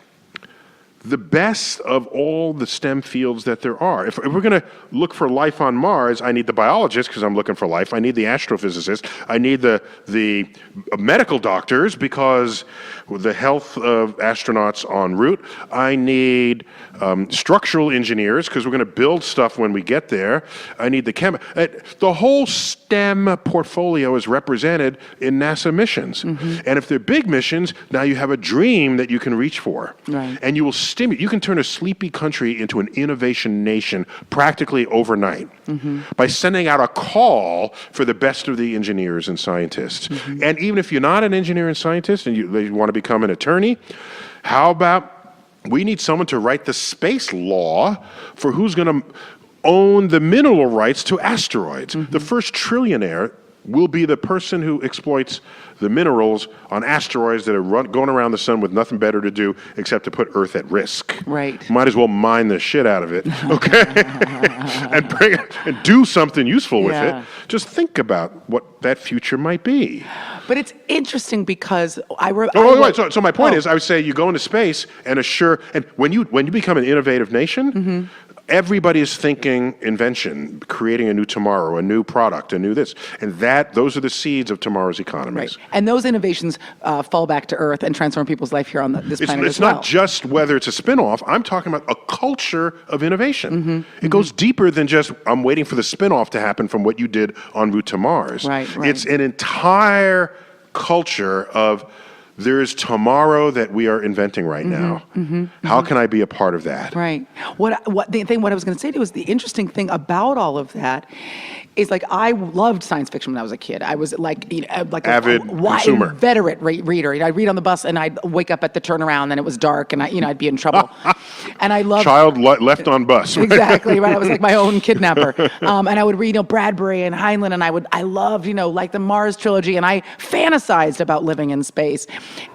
the best of all the STEM fields that there are. If we're going to look for life on Mars, I need the biologist because I'm looking for life. I need the astrophysicist. I need the medical doctors because the health of astronauts en route. I need structural engineers because we're going to build stuff when we get there. I need the whole STEM portfolio is represented in NASA missions. And if they're big missions, now you have a dream that you can reach for. And you will you can turn a sleepy country into an innovation nation practically overnight by sending out a call for the best of the engineers and scientists. And even if you're not an engineer and scientist and you want to become an attorney, how about we need someone to write the space law for who's going to own the mineral rights to asteroids. The first trillionaire will be the person who exploits the minerals on asteroids that are going around the sun with nothing better to do except to put Earth at risk. Might as well mine the shit out of it, okay? and do something useful with it. Just think about what that future might be. But it's interesting because So my point is, I would say you go into space and when you become an innovative nation, everybody is thinking invention, creating a new tomorrow, a new product, a new this. And those are the seeds of tomorrow's economies. And those innovations fall back to Earth and transform people's life here on this planet as well. It's not just whether it's a spin-off. I'm talking about a culture of innovation. It goes deeper than just, I'm waiting for the spin-off to happen from what you did en route to Mars. It's an entire culture of there's tomorrow that we are inventing right now. How can I be a part of that? Right. What I was going to say to you is the interesting thing about all of that is like I loved science fiction when I was a kid. I was like, like Avid consumer. Inveterate reader. I'd read on the bus and I'd wake up at the turnaround and it was dark and I'd be in trouble. And I loved left on bus. Right? Exactly right. I was like my own kidnapper. And I would read Bradbury and Heinlein, and I loved like the Mars trilogy, and I fantasized about living in space.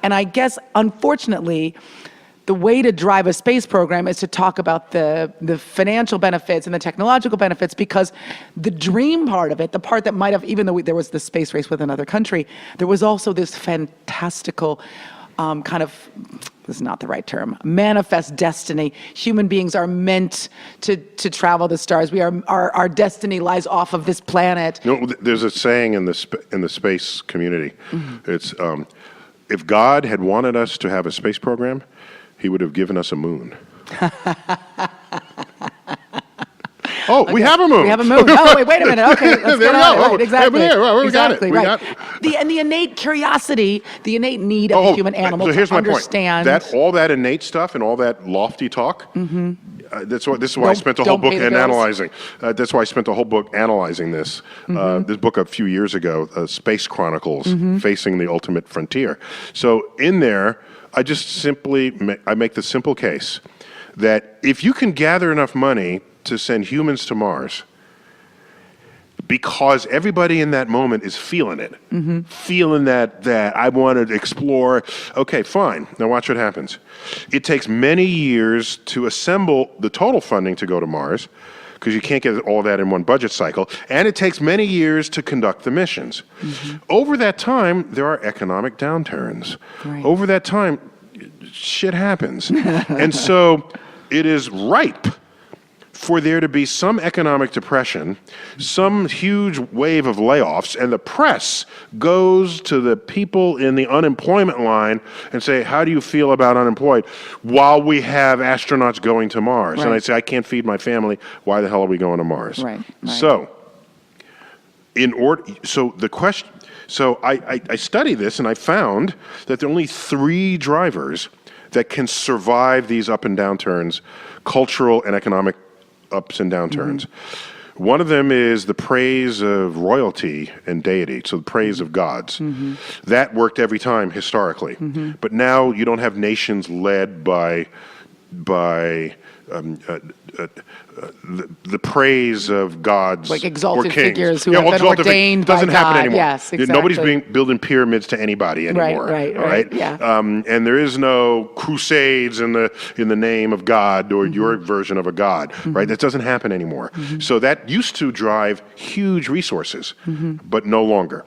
And I guess unfortunately, the way to drive a space program is to talk about the financial benefits and the technological benefits, because the dream part of it, the part that might have, even though there was the space race with another country, there was also this fantastical kind of, this is not the right term, manifest destiny. Human beings are meant to travel the stars. Our destiny lies off of this planet. There's a saying in the space community. It's if God had wanted us to have a space program, he would have given us a moon. Oh, okay. We have a moon. We have a moon. Oh, wait a minute. Okay, let's get on it. Right, exactly. We got it. Right. And the innate curiosity, the innate need of the human animal to understand. All that innate stuff and all that lofty talk. This is why I spent a whole book analyzing. That's why I spent a whole book analyzing this. This book a few years ago, Space Chronicles, Facing the Ultimate Frontier. So in there, I just simply make the simple case that if you can gather enough money to send humans to Mars, because everybody in that moment is feeling it, feeling that I want to explore. Okay, fine. Now watch what happens. It takes many years to assemble the total funding to go to Mars, because you can't get all that in one budget cycle, and it takes many years to conduct the missions. Over that time, there are economic downturns. Right. Over that time, shit happens. And so it is ripe for there to be some economic depression, some huge wave of layoffs, and the press goes to the people in the unemployment line and say, how do you feel about unemployed? While we have astronauts going to Mars. Right. And I say, I can't feed my family. Why the hell are we going to Mars? Right. So, I studied this, and I found that there are only 3 drivers that can survive these up and downturns, cultural and economic ups and downturns. One of them is the praise of royalty and deity, so the praise of gods. That worked every time historically. But now you don't have nations led by the praise of gods, like exalted or kings. Figures who have been ordained by God. Doesn't happen anymore. Yes, exactly. Nobody's building pyramids to anybody anymore. Right. Yeah. And there is no crusades in the name of God or your version of a god. Right. That doesn't happen anymore. So that used to drive huge resources, but no longer.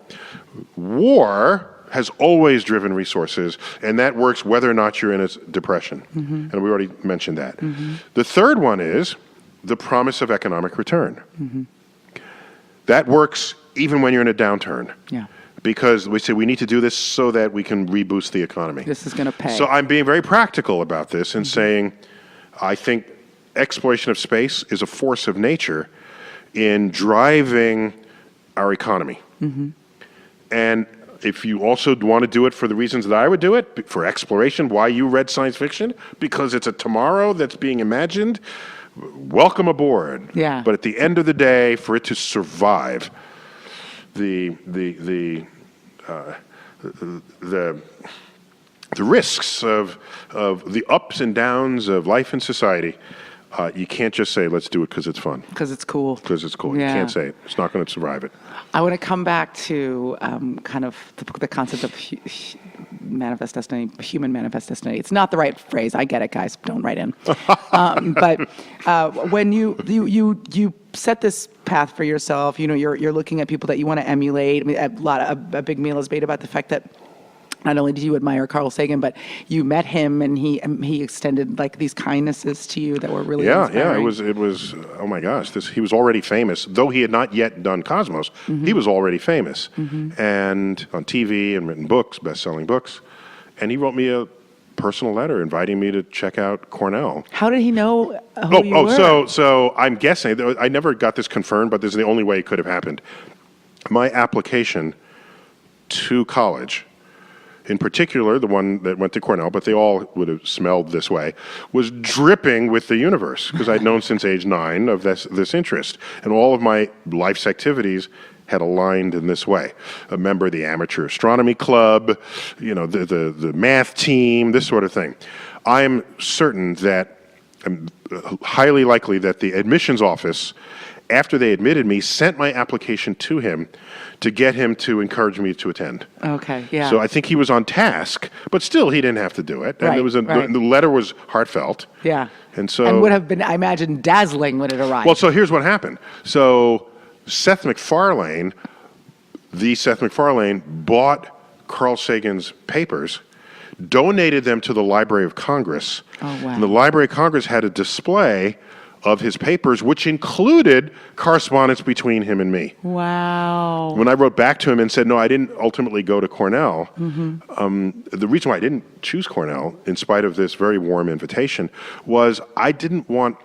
War has always driven resources, and that works whether or not you're in a depression. And we already mentioned that. The third one is the promise of economic return. That works even when you're in a downturn. Yeah. Because we say we need to do this so that we can reboost the economy. This is going to pay. So I'm being very practical about this and saying I think exploration of space is a force of nature in driving our economy. And if you also want to do it for the reasons that I would do it, for exploration, why you read science fiction, because it's a tomorrow that's being imagined, welcome aboard. Yeah. But at the end of the day, for it to survive, the risks of the ups and downs of life in society, you can't just say, let's do it because it's fun. Because it's cool. Because it's cool. Yeah. You can't say it. It's not going to survive it. I want to come back to kind of the concept of manifest destiny, human manifest destiny. It's not the right phrase. I get it, guys. Don't write in. But when you set this path for yourself, you're looking at people that you want to emulate. I mean, a big meal is made about the fact that not only did you admire Carl Sagan, but you met him and he extended like these kindnesses to you that were really inspiring. It was oh my gosh, he was already famous, though he had not yet done Cosmos. He was already famous, and on TV and written books, best-selling books, and he wrote me a personal letter inviting me to check out Cornell. How did he know who you were? So I'm guessing, I never got this confirmed, but this is the only way it could have happened. My application to college in particular, the one that went to Cornell, but they all would have smelled this way, was dripping with the universe, because I'd known since age 9 of this interest. And all of my life's activities had aligned in this way. A member of the amateur astronomy club, the math team, this sort of thing. I am certain that, highly likely that the admissions office, after they admitted me, sent my application to him to get him to encourage me to attend. Okay, yeah. So I think he was on task, but still he didn't have to do it. And Right, right. the letter was heartfelt. Yeah. And would have been, I imagine, dazzling when it arrived. Well, so here's what happened. So Seth MacFarlane bought Carl Sagan's papers, donated them to the Library of Congress. Oh, wow. And the Library of Congress had a display of his papers, which included correspondence between him and me. Wow. When I wrote back to him and said, no, I didn't ultimately go to Cornell, the reason why I didn't choose Cornell, in spite of this very warm invitation, was I didn't want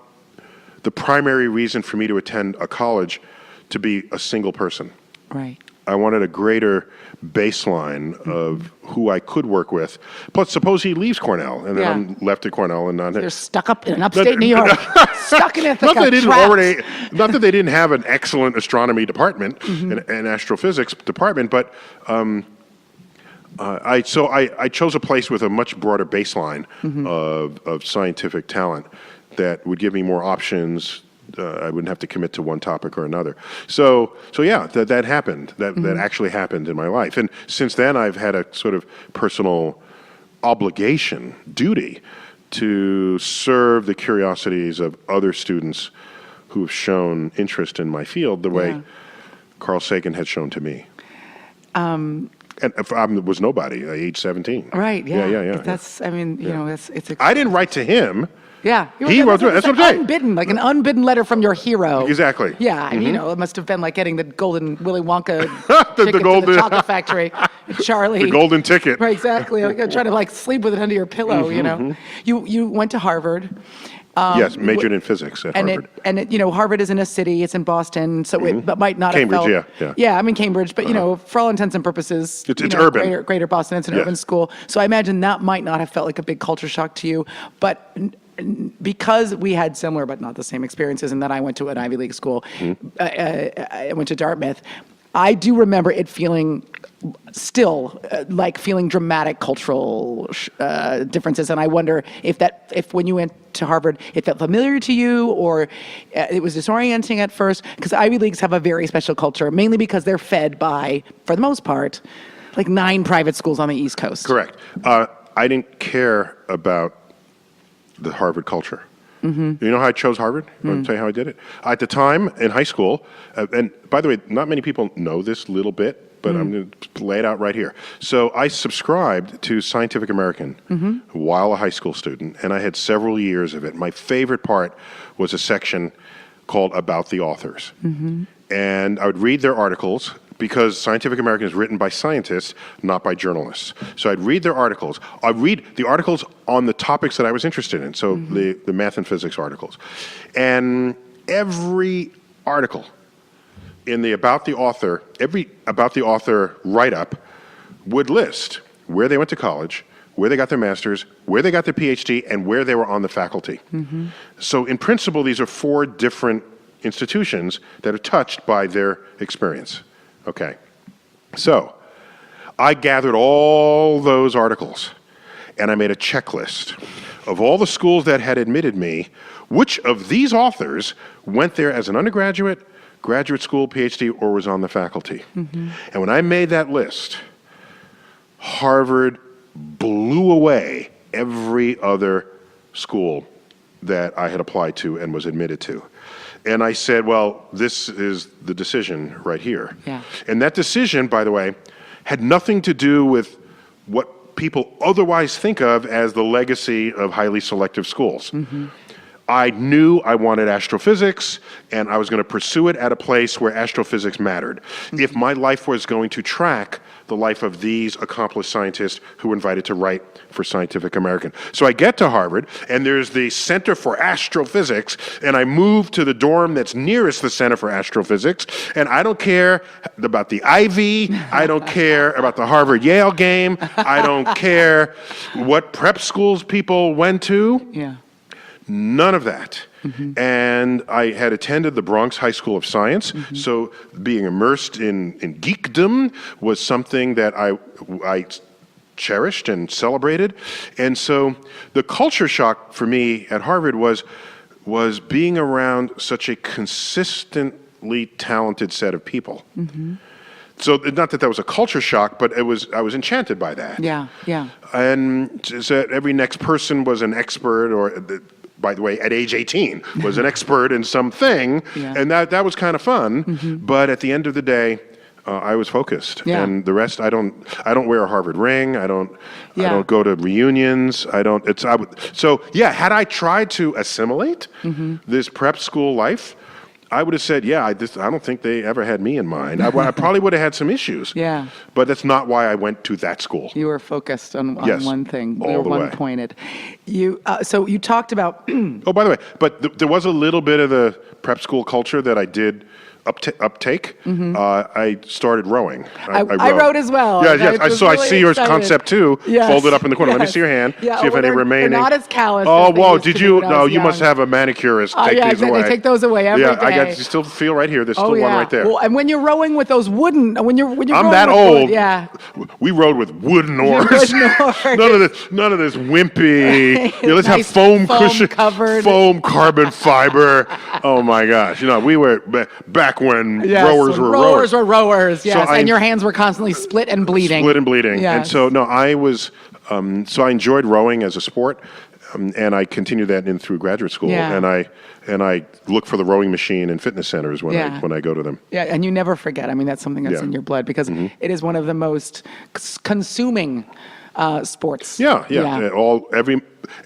the primary reason for me to attend a college to be a single person. Right. I wanted a greater baseline of who I could work with. Plus, suppose he leaves Cornell, and then I'm left at Cornell and not. They're stuck up in upstate New York, stuck in Ithaca. Not that they didn't have an excellent astronomy department and astrophysics department, but I chose a place with a much broader baseline of scientific talent that would give me more options. I wouldn't have to commit to one topic or another. So yeah, that happened. That actually happened in my life. And since then, I've had a sort of personal obligation, duty, to serve the curiosities of other students who have shown interest in my field the way Carl Sagan had shown to me. And I was nobody, age 17. Right, yeah. Yeah. That's, I mean, it's I didn't write to him. Yeah. He wrote to it. That's what I'm saying. Unbidden, like an unbidden letter from your hero. Exactly. Yeah, and it must have been like getting the golden Willy Wonka the ticket golden to the chocolate factory. Charlie. The golden ticket. Right, exactly. Like, trying to sleep with it under your pillow, You went to Harvard. Yes, majored in physics at Harvard. And Harvard is in a city, it's in Boston, so it might not Cambridge, have felt... yeah. Yeah, I'm in Cambridge, but, for all intents and purposes... It's urban. Greater Boston, it's an urban school. So I imagine that might not have felt like a big culture shock to you, but... Because we had similar but not the same experiences, and then I went to an Ivy League school, I went to Dartmouth, I do remember it feeling still like feeling dramatic cultural differences, and I wonder if when you went to Harvard, it felt familiar to you, or it was disorienting at first, because Ivy Leagues have a very special culture, mainly because they're fed by, for the most part, 9 private schools on the East Coast. Correct. I didn't care about the Harvard culture. You know how I chose Harvard? I want to tell you how I did it. At the time in high school, and by the way, not many people know this little bit, but I'm going to lay it out right here. So I subscribed to Scientific American while a high school student, and I had several years of it. My favorite part was a section called About the Authors. And I would read their articles, because Scientific American is written by scientists, not by journalists. So I'd read their articles. I'd read the articles on the topics that I was interested in, so the math and physics articles. And every article in the About the Author, every About the Author write-up would list where they went to college, where they got their master's, where they got their PhD, and where they were on the faculty. So in principle, these are 4 different institutions that are touched by their experience. Okay, so I gathered all those articles and I made a checklist of all the schools that had admitted me, which of these authors went there as an undergraduate, graduate school, PhD, or was on the faculty. And when I made that list, Harvard blew away every other school that I had applied to and was admitted to. And I said, well, this is the decision right here. Yeah. And that decision, by the way, had nothing to do with what people otherwise think of as the legacy of highly selective schools. I knew I wanted astrophysics, and I was going to pursue it at a place where astrophysics mattered. If my life was going to track the life of these accomplished scientists who were invited to write for Scientific American. So I get to Harvard, and there's the Center for Astrophysics, and I move to the dorm that's nearest the Center for Astrophysics, and I don't care about the Ivy, I don't care about the Harvard-Yale game, I don't care what prep schools people went to. Yeah. None of that. And I had attended the Bronx High School of Science, so being immersed in geekdom was something that I cherished and celebrated. And so the culture shock for me at Harvard was being around such a consistently talented set of people. So not that was a culture shock, but I was enchanted by that. Yeah, yeah. And so every next person was an expert, or by the way, at age 18, was an expert in something, and that was kind of fun. But at the end of the day, I was focused, and the rest I don't wear a Harvard ring. I don't go to reunions. Had I tried to assimilate this prep school life, I would have said, I don't think they ever had me in mind. I probably would have had some issues. Yeah. But that's not why I went to that school. You were focused on one thing. All you were the way. one-pointed. So you talked about... Oh, by the way, but there was a little bit of the prep school culture that I did uptake. I started rowing. I rowed as well. Yeah, yes. I see yours concept two folded up in the corner. Let me see your hand. See if any remaining. They're not as callous. Oh, whoa! Did you? No, you must have a manicurist. Take these away. They take those away every day. You still feel right here. There's still one right there. Well, and when you're rowing with those wooden, when you're I'm that old. We rowed with wooden oars. None of this wimpy. Let's have foam cushion, foam carbon fiber. Oh my gosh! We were back when rowers were rowers. Yes, and your hands were constantly split and bleeding. Yes. And so, I was, so I enjoyed rowing as a sport, and I continued that in through graduate school. And I look for the rowing machine in fitness centers when I go to them. Yeah, and you never forget. I mean, that's something that's in your blood, because it is one of the most consuming sports.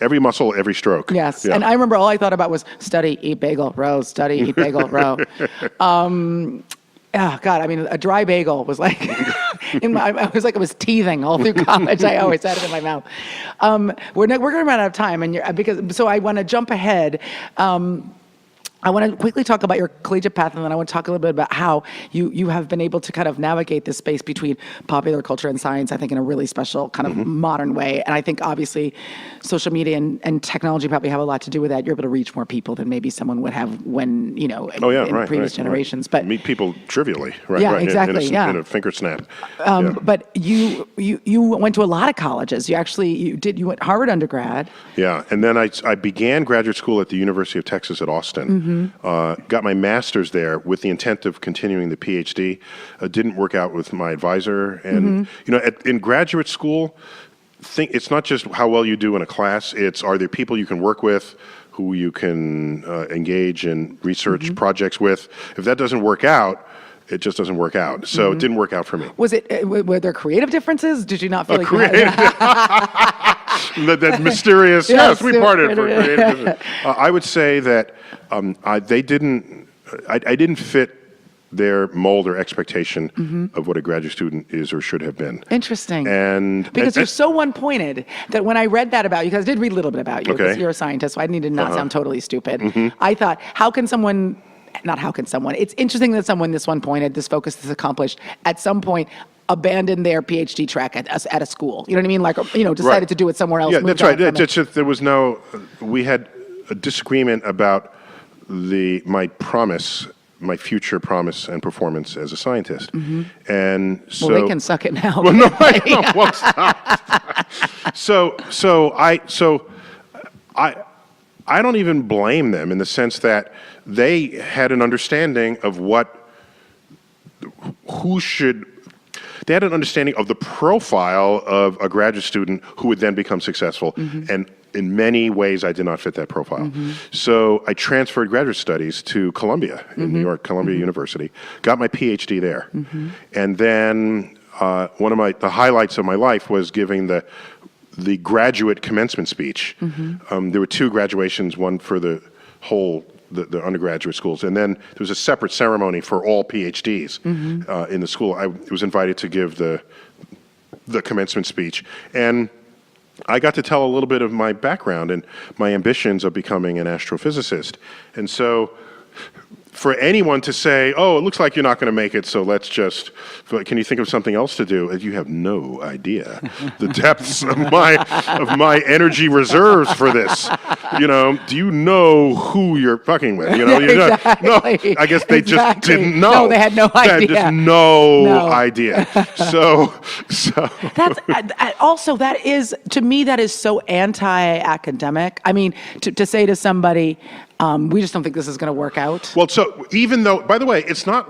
Every muscle, every stroke. Yes, and I remember all I thought about was study, eat bagel, row, study, eat bagel, row. Oh God! I mean, a dry bagel was like, it was teething all through college. I always had it in my mouth. We're going to run out of time, so I want to jump ahead. I want to quickly talk about your collegiate path, and then I want to talk a little bit about how you have been able to kind of navigate this space between popular culture and science, I think, in a really special kind of modern way. And I think, obviously, social media and technology probably have a lot to do with that. You're able to reach more people than maybe someone would have when, in previous generations. But meet people trivially, right? Yeah, exactly, in a finger snap. But you went to a lot of colleges. You went Harvard undergrad. Yeah, and then I began graduate school at the University of Texas at Austin. Got my master's there with the intent of continuing the PhD. Didn't work out with my advisor. And, in graduate school, it's not just how well you do in a class. It's, are there people you can work with, who you can engage in research projects with? If that doesn't work out, it just doesn't work out. So it didn't work out for me. Were there creative differences? Did you not feel that mysterious, we parted for creative. I would say that I didn't fit their mold or expectation of what a graduate student is or should have been. Interesting. Because you're so one-pointed that when I read that about you, because I did read a little bit about you, because you're a scientist, so I need to not sound totally stupid. I thought, it's interesting that someone this one-pointed, this focused, this accomplished, at some point abandoned their PhD track at a school. You know what I mean? Like, decided to do it somewhere else. Yeah, that's right. There was we had a disagreement about my future promise and performance as a scientist. And so... Well, they can suck it now. Well, no, I know. Well, stop. So I don't even blame them, in the sense that they had an understanding of they had an understanding of the profile of a graduate student who would then become successful. And in many ways, I did not fit that profile. So I transferred graduate studies to Columbia, in New York, Columbia University, got my PhD there. And then one of the highlights of my life was giving the graduate commencement speech. There were 2 graduations, one for the whole the undergraduate schools, and then there was a separate ceremony for all PhDs in the school. I was invited to give the commencement speech, and I got to tell a little bit of my background and my ambitions of becoming an astrophysicist. And so for anyone to say, oh, it looks like you're not going to make it, so let's just, can you think of something else to do? You have no idea the depths of my energy reserves for this. You know, do you know who you're fucking with? You know, Exactly. no, I guess they just didn't know. No, they had no They had idea. just no idea. So That's also, that is, to me, that is so anti-academic. I mean, to say to somebody, we just don't think this is going to work out. Well, so even though, by the way, it's not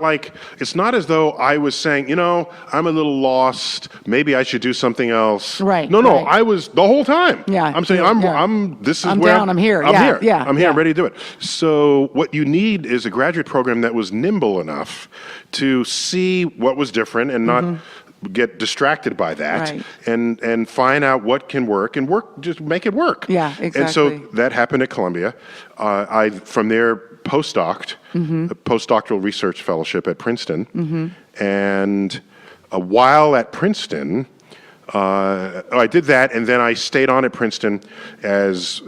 as though I was saying, you know, I'm a little lost. Maybe I should do something else. Right. No, right. I was the whole time. Yeah. I'm saying, this is I'm where down, I'm here. I'm Yeah, here. yeah, I'm here. yeah. I'm ready to do it. So what you need is a graduate program that was nimble enough to see what was different and not get distracted by that, Right. and find out what can work and just make it work. Yeah, exactly. And so that happened at Columbia. I from there postdoced, a postdoctoral research fellowship at Princeton, and while at Princeton, I did that, and then I stayed on at Princeton as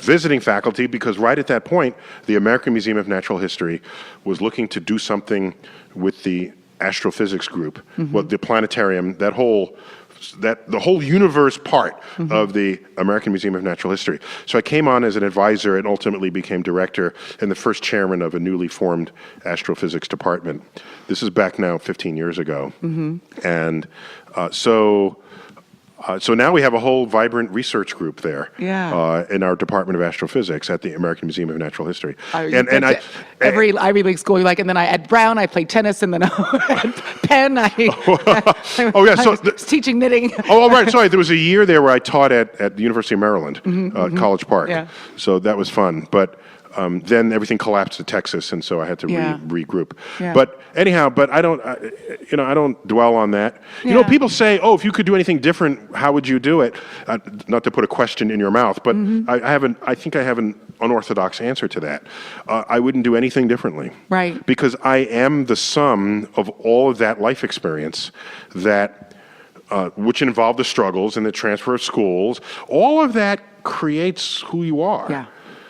visiting faculty, because right at that point, the American Museum of Natural History was looking to do something with the astrophysics group, well, the planetarium, the whole universe part of the American Museum of Natural History. So I came on as an advisor and ultimately became director and the first chairman of a newly formed astrophysics department. This is back now 15 years ago. And so now we have a whole vibrant research group there in our Department of Astrophysics at the American Museum of Natural History. Every Ivy League school, like, and then at Brown, I played tennis, and then at Penn, I was teaching knitting. Right. Sorry, there was a year there where I taught at the University of Maryland, College Park. Yeah. So that was fun. But then everything collapsed to Texas, and so I had to regroup. Yeah. But anyhow, I don't dwell on that. You know, people say, "Oh, if you could do anything different, how would you do it?" Not to put a question in your mouth, but I think I have an unorthodox answer to that. I wouldn't do anything differently. Right. Because I am the sum of all of that life experience that, which involved the struggles and the transfer of schools. All of that creates who you are. Yeah.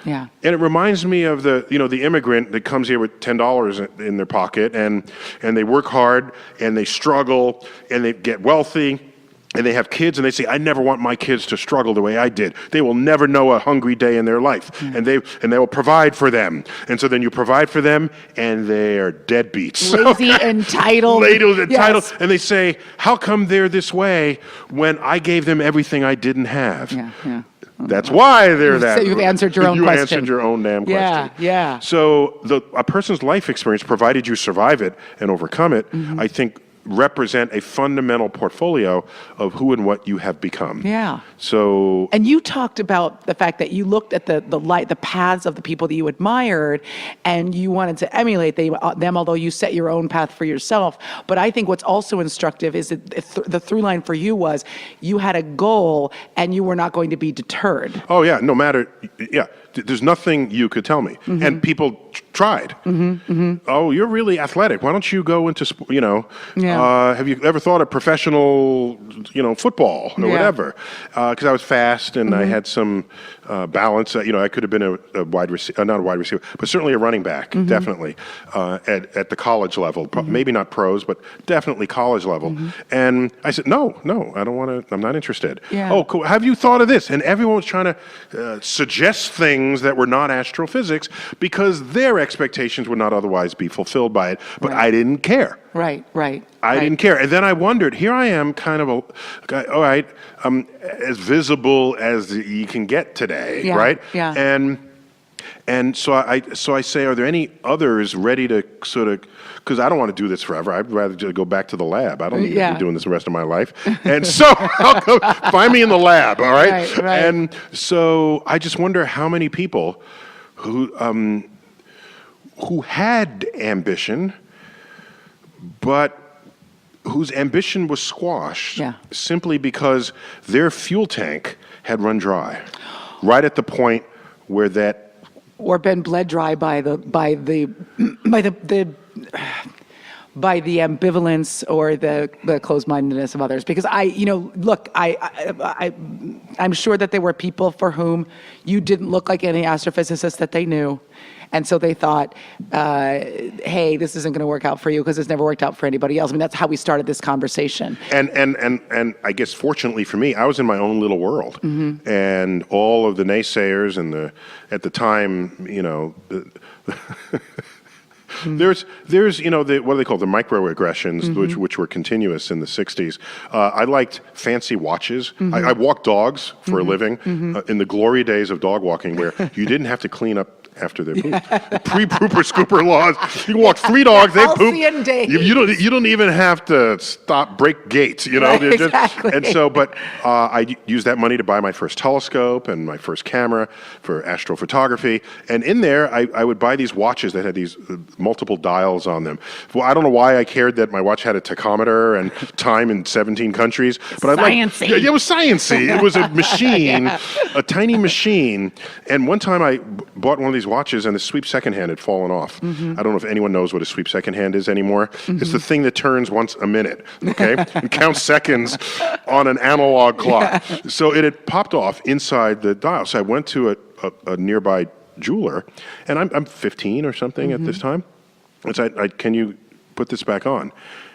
Yeah. And it reminds me of the immigrant that comes here with $10 in their pocket, and they work hard and they struggle and they get wealthy and they have kids, and they say, I never want my kids to struggle the way I did. They will never know a hungry day in their life, and they will provide for them. And so then you provide for them, and they are deadbeats. Lazy, entitled. Yes. And they say, how come they're this way when I gave them everything I didn't have? Yeah. That's why they're that. So you've answered your own question. You answered your own damn question. Yeah. So a person's life experience, provided you survive it and overcome it, I think represent a fundamental portfolio of who and what you have become. Yeah. So. And you talked about the fact that you looked at the paths of the people that you admired, and you wanted to emulate them, although you set your own path for yourself. But I think what's also instructive is that the through line for you was you had a goal, and you were not going to be deterred. Oh yeah, no matter. Yeah. There's nothing you could tell me. And people tried. Oh, you're really athletic. Why don't you go into, have you ever thought of professional, football or whatever? Because I was fast and I had some balance. I could have been a wide receiver, not a wide receiver, but certainly a running back, definitely, at the college level. Maybe not pros, but definitely college level. And I said, no, I don't want to, I'm not interested. Yeah. Oh, cool. Have you thought of this? And everyone was trying to suggest things that were not astrophysics because their expectations would not otherwise be fulfilled by it. But I didn't care. Right. I didn't care. And then I wondered, here I am kind of a guy, all right, as visible as you can get today, right? Yeah. And so I say, are there any others ready to sort of, because I don't want to do this forever. I'd rather just go back to the lab. I don't need to be doing this the rest of my life. And so I'll go find me in the lab, all right? Right. And so I just wonder how many people who had ambition, but whose ambition was squashed Yeah. simply because their fuel tank had run dry, right at the point where that or been bled dry by the ambivalence or the closed-mindedness of others. Because I'm sure that there were people for whom you didn't look like any astrophysicist that they knew. And so they thought, hey, this isn't going to work out for you because it's never worked out for anybody else. I mean, that's how we started this conversation. And I guess fortunately for me, I was in my own little world. Mm-hmm. And all of the naysayers and at the time, there's what do they call the microaggressions, which were continuous in the 60s. I liked fancy watches. I walked dogs for a living in the glory days of dog walking, where you didn't have to clean up after their poop. Pre-pooper scooper laws. You can walk 3 dogs, they poop. Halcyon days. You don't even have to break gates. Right, exactly. And so, but I used that money to buy my first telescope and my first camera for astrophotography. And in there, I would buy these watches that had these multiple dials on them. Well, I don't know why I cared that my watch had a tachometer and time in 17 countries, but Science-y. it was sciencey. It was a machine, a tiny machine. And one time I bought one of these watches and the sweep second hand had fallen off. I don't know if anyone knows what a sweep second hand is anymore. It's the thing that turns once a minute, okay? And counts seconds on an analog clock. So it had popped off inside the dial. So I went to a nearby jeweler, and I'm 15 or something at this time. And said, can you put this back on?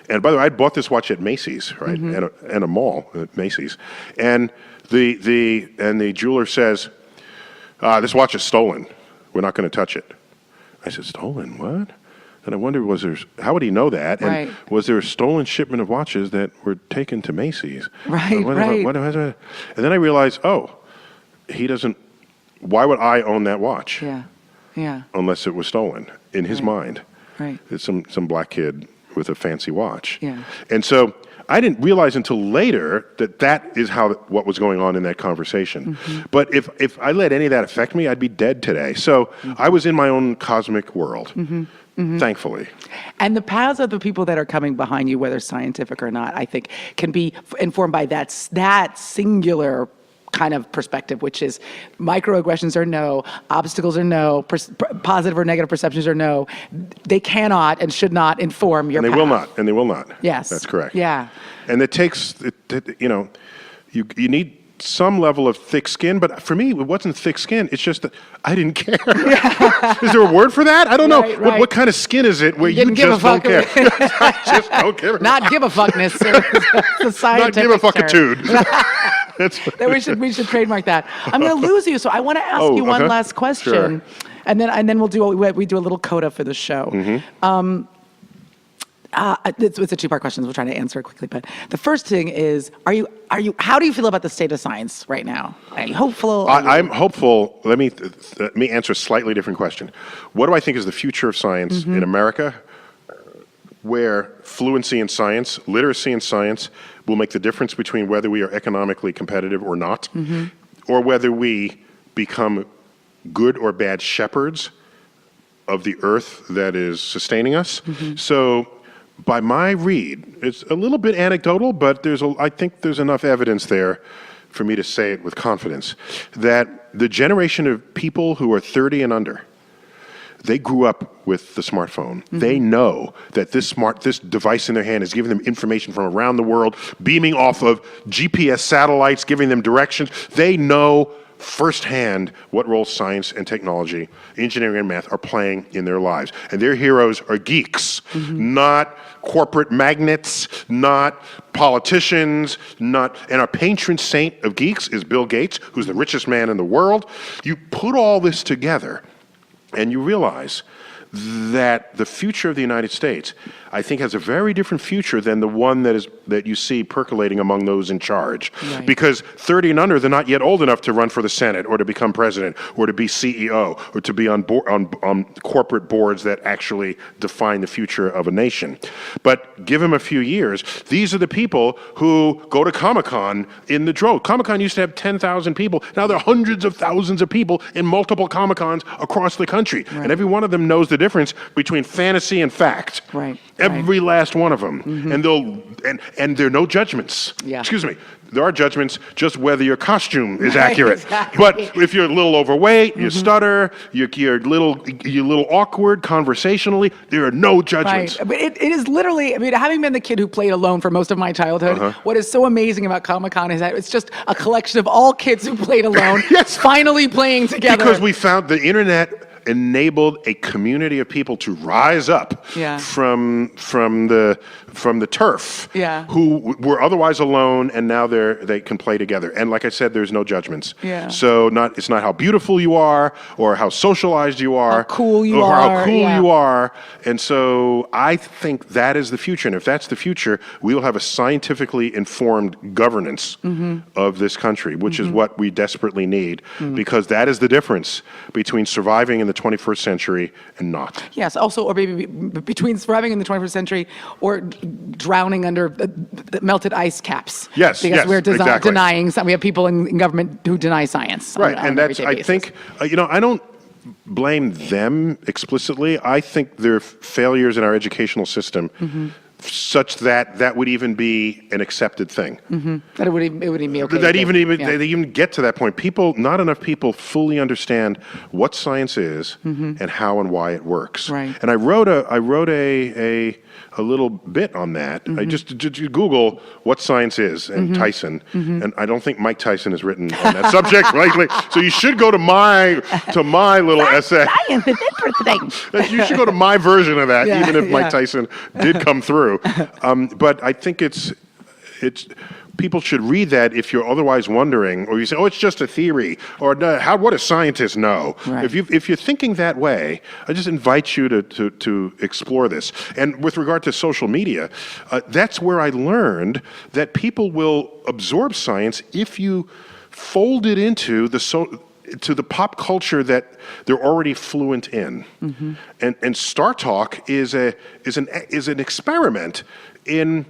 And by the way, I bought this watch at Macy's, right? And a mall at Macy's. And the jeweler says, this watch is stolen. We're not going to touch it. I said, stolen? What? And I wondered, how would he know that? And Right. was there a stolen shipment of watches that were taken to Macy's? Right, right. And then I realized, he doesn't, why would I own that watch? Yeah. Unless it was stolen in his mind. Right. It's some black kid with a fancy watch. Yeah. And so I didn't realize until later that is what was going on in that conversation. But if I let any of that affect me, I'd be dead today. So I was in my own cosmic world, thankfully. And the paths of the people that are coming behind you, whether scientific or not, I think can be informed by that singular kind of perspective, which is microaggressions are no, obstacles are no, positive or negative perceptions are no. They cannot and should not inform your path. And they will not. Yes. That's correct. Yeah. And it takes, you need some level of thick skin, but for me, it wasn't thick skin. It's just that I didn't care. Is there a word for that? I don't know. Right. What kind of skin is it where you just don't care? I just don't care. Not give a fuckness. It's a scientific Not give a fuckitude. We should trademark that. I'm going to lose you, so I want to ask you one last question, Sure. and then we'll do we do a little coda for the show. It's a 2-part question. So we'll try to answer it quickly. But the first thing is, how do you feel about the state of science right now? Are you hopeful? I'm hopeful. Let me answer a slightly different question. What do I think is the future of science in America, where fluency in science, literacy in science, will make the difference between whether we are economically competitive or not, or whether we become good or bad shepherds of the earth that is sustaining us. So by my read, it's a little bit anecdotal, but I think there's enough evidence there for me to say it with confidence, that the generation of people who are 30 and under, they grew up with the smartphone. They know that this device in their hand is giving them information from around the world, beaming off of GPS satellites, giving them directions. They know firsthand what role science and technology, engineering and math are playing in their lives. And their heroes are geeks, not corporate magnates, not politicians, and our patron saint of geeks is Bill Gates, who's the richest man in the world. You put all this together, and you realize that the future of the United States, I think, has a very different future than the one that you see percolating among those in charge. Right. Because 30 and under, they're not yet old enough to run for the Senate or to become president or to be CEO or to be on corporate boards that actually define the future of a nation. But give them a few years. These are the people who go to Comic-Con in the drove. Comic-Con used to have 10,000 people. Now there are hundreds of thousands of people in multiple Comic-Cons across the country. Right. And every one of them knows the difference between fantasy and fact. Right. Every last one of them. And there are no judgments. Yeah. Excuse me. There are judgments just whether your costume is Right, accurate. exactly. But if you're a little overweight, you stutter, you're a little awkward conversationally, there are no judgments. Right. But it is literally, I mean, having been the kid who played alone for most of my childhood, what is so amazing about Comic-Con is that it's just a collection of all kids who played alone Yes. finally playing together. Because we found the internet enabled a community of people to rise up from the turf who were otherwise alone, and now they can play together. And like I said, there's no judgments. Yeah. So it's not how beautiful you are or how socialized you are, how cool you or are. how cool you are. And so I think that is the future. And if that's the future, we will have a scientifically informed governance of this country, which is what we desperately need, because that is the difference between surviving in the 21st century and not. Yes, also, or maybe between surviving in the 21st century or drowning under the melted ice caps. Yes, because we're exactly. denying. We have people in government who deny science. Right, on and an that's, everyday I think, I don't blame them explicitly. I think there are failures in our educational system such that would even be an accepted thing. That it would even be okay. That they even get to that point. Not enough people fully understand what science is and how and why it works. Right. And I wrote a little bit on that. I just Google what science is and Tyson, and I don't think Mike Tyson has written on that subject lately. So you should go to my little essay. Science is interesting. You should go to my version of that, Yeah, even if Mike yeah. Tyson did come through. But I think it's people should read that if you're otherwise wondering, or you say, "Oh, it's just a theory," or "No, what do scientists know?" Right. If you're thinking that way, I just invite you to explore this. And with regard to social media, that's where I learned that people will absorb science if you fold it into to the pop culture that they're already fluent in. And Star Talk is an experiment in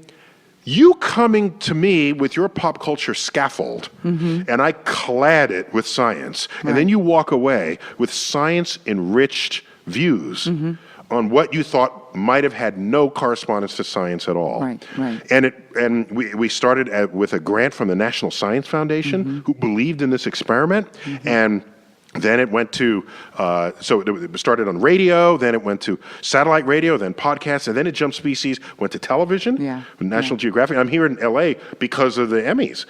you coming to me with your pop culture scaffold, and I clad it with science, and then you walk away with science-enriched views on what you thought might have had no correspondence to science at all. Right. And we started with a grant from the National Science Foundation, who believed in this experiment, and then it went to, so it started on radio, then it went to satellite radio, then podcasts, and then it jumped species, went to television, National Geographic. I'm here in LA because of the Emmys.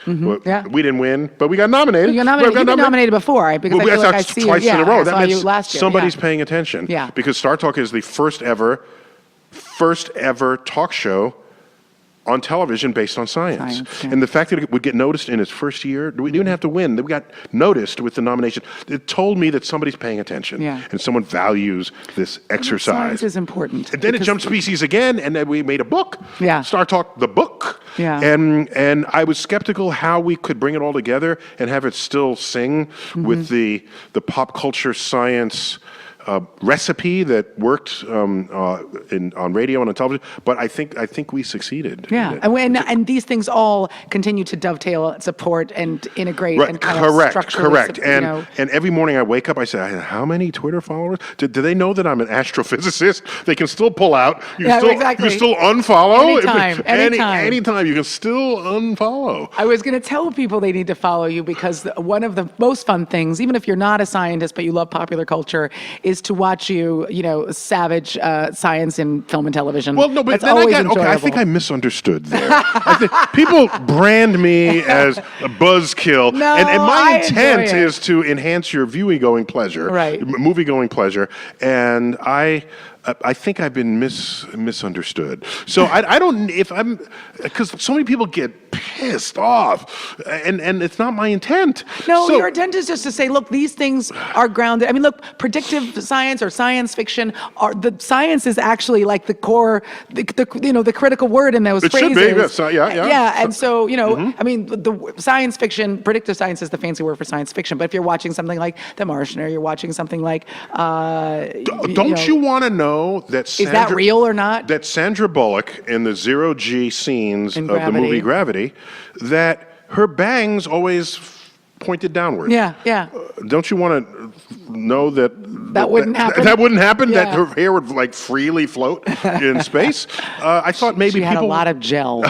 We didn't win, but we got nominated. You got nominated. You've been nominated before, right? Because I feel like I see twice you. in a row. That I saw means you last year. somebody's paying attention. Yeah. Because Star Talk is the first ever talk show on television based on science. And the fact that it would get noticed in its first year, we didn't have to win. We got noticed with the nomination. It told me that somebody's paying attention and someone values this exercise. Science is important. And then it jumped species again, and then we made a book, Star Talk, the book. And I was skeptical how we could bring it all together and have it still sing with the pop culture science recipe that worked on radio and on television, but I think we succeeded. Yeah, and these things all continue to dovetail, support, and integrate, and kind of structure. Correct. And every morning I wake up, I say, how many Twitter followers? Do they know that I'm an astrophysicist? They can still pull out. You can still unfollow. Anytime. You can still unfollow. I was going to tell people they need to follow you because one of the most fun things, even if you're not a scientist but you love popular culture, is to watch you savage science in film and television. Well, no, but that's then always enjoyable. I think I misunderstood there. I think people brand me as a buzzkill, No, and my intent enjoy it. is to enhance your movie-going pleasure, and I think I've been misunderstood. So I don't, because so many people get pissed off, and it's not my intent. No, so, your intent is just to say, look, these things are grounded. I mean, look, predictive science or science fiction, the science is actually like the core, the critical word in those phrases. It should be, Yeah, and so, I mean, the science fiction, predictive science is the fancy word for science fiction, but if you're watching something like The Martian, or you're watching something like, don't you want to know that is that real or not? That Sandra Bullock in the zero-G scenes of the movie Gravity, that her bangs always pointed downward. Yeah, yeah. Don't you want to know that wouldn't happen? That wouldn't happen. Yeah. That her hair would like freely float in space. I thought maybe She had people a lot of gel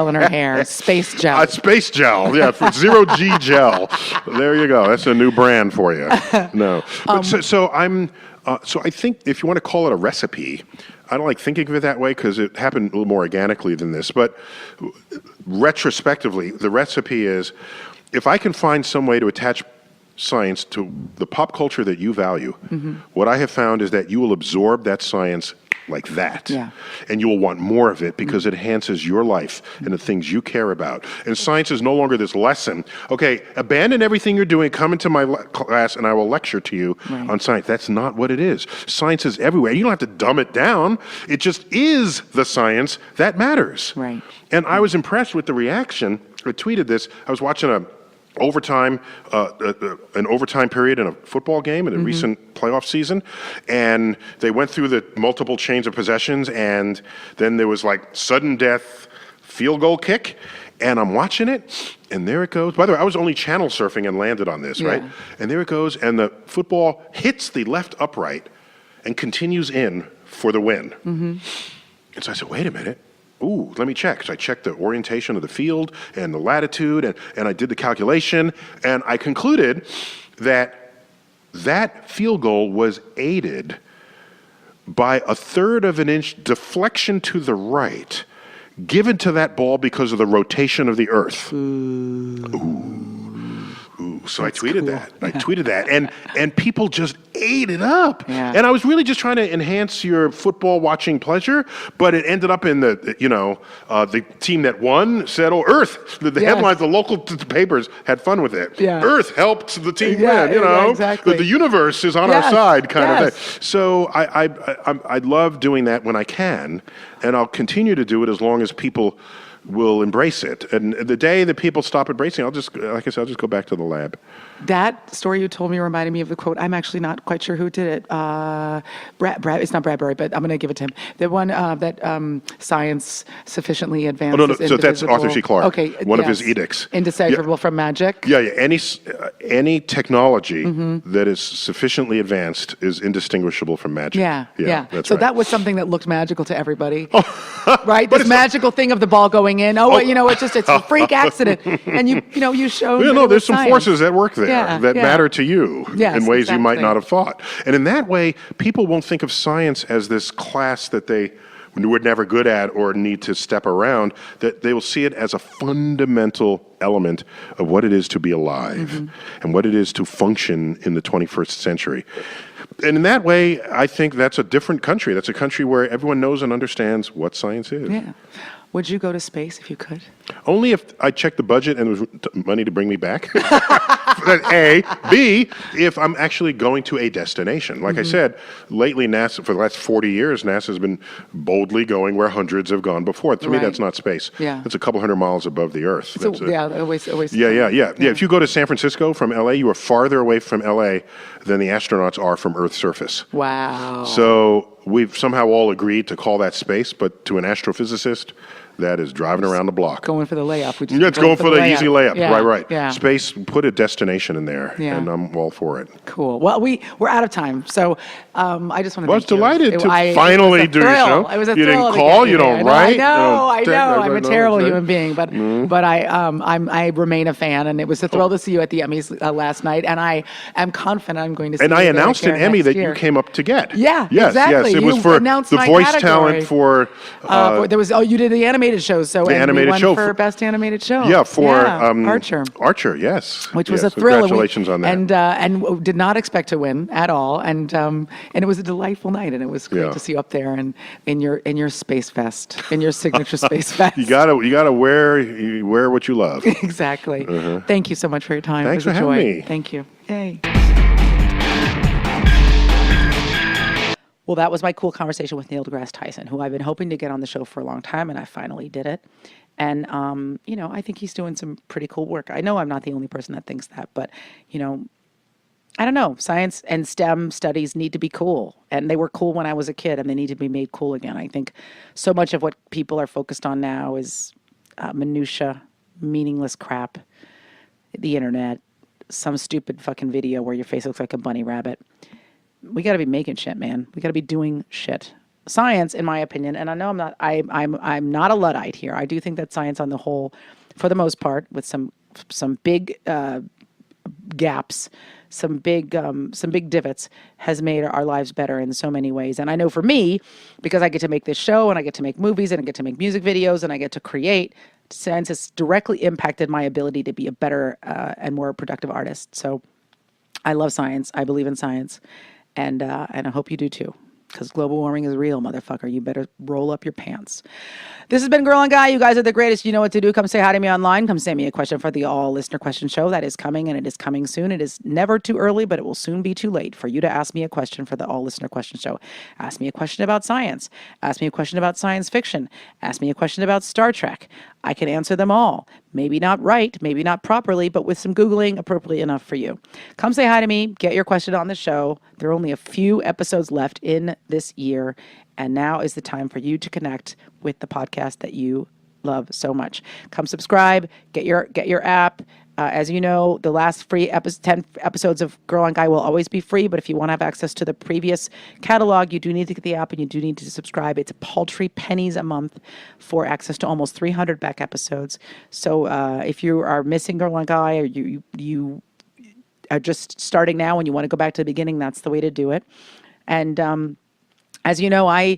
in her hair. Space gel. Space gel, yeah, for zero G gel. There you go. That's a new brand for you. No, but so I think if you want to call it a recipe, I don't like thinking of it that way because it happened a little more organically than this. But retrospectively, the recipe is if I can find some way to attach science to the pop culture that you value, what I have found is that you will absorb that science like that. Yeah. And you will want more of it because it enhances your life and the things you care about. And science is no longer this lesson. Okay, abandon everything you're doing, come into my class, and I will lecture to you on science. That's not what it is. Science is everywhere. You don't have to dumb it down. It just is the science that matters. Right. And I was impressed with the reaction. I tweeted this. I was watching an overtime period in a football game in a recent playoff season, and they went through the multiple chains of possessions, and then there was like sudden death field goal kick, and I'm watching it, and there it goes. By the way, I was only channel surfing and landed on this, right? And there it goes, and the football hits the left upright and continues in for the win. And so I said, wait a minute. Ooh, let me check. So I checked the orientation of the field and the latitude, and I did the calculation, and I concluded that that field goal was aided by a third of an inch deflection to the right, given to that ball because of the rotation of the Earth. So I tweeted that, and people just ate it up. Yeah. And I was really just trying to enhance your football watching pleasure, but it ended up in the team that won said, "Oh, Earth." The headlines, the local papers had fun with it. Yeah. Earth helped the team win. Yeah, exactly. The universe is on our side, kind of Yes. thing. So I love doing that when I can, and I'll continue to do it as long as people will embrace it. And the day that people stop embracing, I'll just go back to the lab. That story you told me reminded me of the quote. I'm actually not quite sure who did it. Brad, it's not Bradbury, but I'm going to give it to him. The one that science sufficiently advanced. No. So that's Arthur C. Clarke. Okay, one of his edicts. Indecipherable from magic. Yeah. Any technology that is sufficiently advanced is indistinguishable from magic. Yeah. That's So right. that was something that looked magical to everybody, right? This magical thing of the ball going in. It's a freak accident, and you showed. There's some forces at work there that matter to you in ways you might exactly. not have thought. And in that way, people won't think of science as this class that they were never good at or need to step around, that they will see it as a fundamental element of what it is to be alive and what it is to function in the 21st century. And in that way, I think that's a different country. That's a country where everyone knows and understands what science is. Yeah. Would you go to space if you could? Only if I checked the budget and there was money to bring me back. A. B, if I'm actually going to a destination. Like I said, lately NASA, for the last 40 years, NASA has been boldly going where hundreds have gone before. To me, that's not space. Yeah. That's a couple hundred miles above the Earth. So, always. Yeah. If you go to San Francisco from LA, you are farther away from LA than the astronauts are from Earth's surface. Wow. So we've somehow all agreed to call that space, but to an astrophysicist, that is driving around the block. Going for the layup. It's going for the easy layup. Yeah, Right. Yeah. Space, put a destination in there, Yeah. and I'm all for it. Cool. Well, we're out of time, so I just want to. I was delighted to it finally was a do your thrill. show. It was a You thrill didn't to call, get you there. don't write. I know. I'm a terrible know. human being, but I remain a fan, and it was a thrill to see you at the Emmys last night, and I am confident I'm going to see. And I you announced an there Emmy next that year. you came up to get. Yeah, yes, exactly. Yes, it was You for announced the my voice category. talent for. There was you did the animated shows, so the animated we won show for best animated show. Yeah, for Archer. Archer, yes, Which was yes, a thrill. Congratulations on that. And did not expect to win at all. And it was a delightful night, and it was great to see you up there and in your space vest, in your signature space vest. You gotta wear what you love. Exactly. Thank you so much for your time. Thanks it was for a having joy. me. Thank you. Yay. Well, that was my cool conversation with Neil deGrasse Tyson, who I've been hoping to get on the show for a long time, and I finally did it. And, I think he's doing some pretty cool work. I know I'm not the only person that thinks that, but, I don't know. Science and STEM studies need to be cool. And they were cool when I was a kid, and they need to be made cool again. I think so much of what people are focused on now is minutia, meaningless crap, the internet, some stupid fucking video where your face looks like a bunny rabbit. We got to be making shit, man. We got to be doing shit. Science, in my opinion, and I know I'm not a Luddite here. I do think that science on the whole, for the most part, with some big gaps, some big divots, has made our lives better in so many ways. And I know for me, because I get to make this show and I get to make movies and I get to make music videos and I get to create, science has directly impacted my ability to be a better and more productive artist. So I love science. I believe in science, and I hope you do too. Because global warming is real, motherfucker. You better roll up your pants. This has been Girl and Guy. You guys are the greatest. You know what to do. Come say hi to me online. Come send me a question for the All Listener Question Show. That is coming, and it is coming soon. It is never too early, but it will soon be too late for you to ask me a question for the All Listener Question Show. Ask me a question about science. Ask me a question about science fiction. Ask me a question about Star Trek. I can answer them all. Maybe not right, maybe not properly, but with some Googling, appropriately enough for you. Come say hi to me. Get your question on the show. There are only a few episodes left in this year, and now is the time for you to connect with the podcast that you love so much. Come subscribe. Get your app. As you know, the last 10 episodes of Girl and Guy will always be free, but if you want to have access to the previous catalog, you do need to get the app and you do need to subscribe. It's paltry pennies a month for access to almost 300 back episodes. So if you are missing Girl and Guy, or you are just starting now and you want to go back to the beginning, that's the way to do it. And as you know, I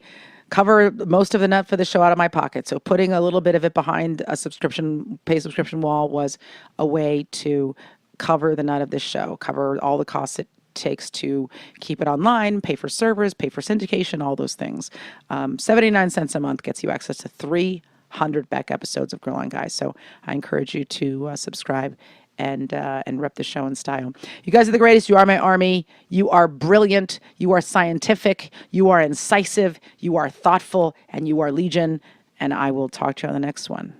cover most of the nut for the show out of my pocket. So putting a little bit of it behind a paid subscription wall was a way to cover the nut of this show, cover all the costs it takes to keep it online, pay for servers, pay for syndication, all those things. 79 cents a month gets you access to 300 back episodes of Girl and Guy. So I encourage you to subscribe and rep the show in style. You guys are the greatest. You are my army. You are brilliant. You are scientific. You are incisive. You are thoughtful. And you are legion. And I will talk to you on the next one.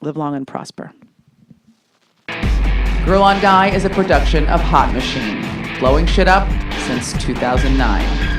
Live long and prosper. Girl on Guy is a production of Hot Machine. Blowing shit up since 2009.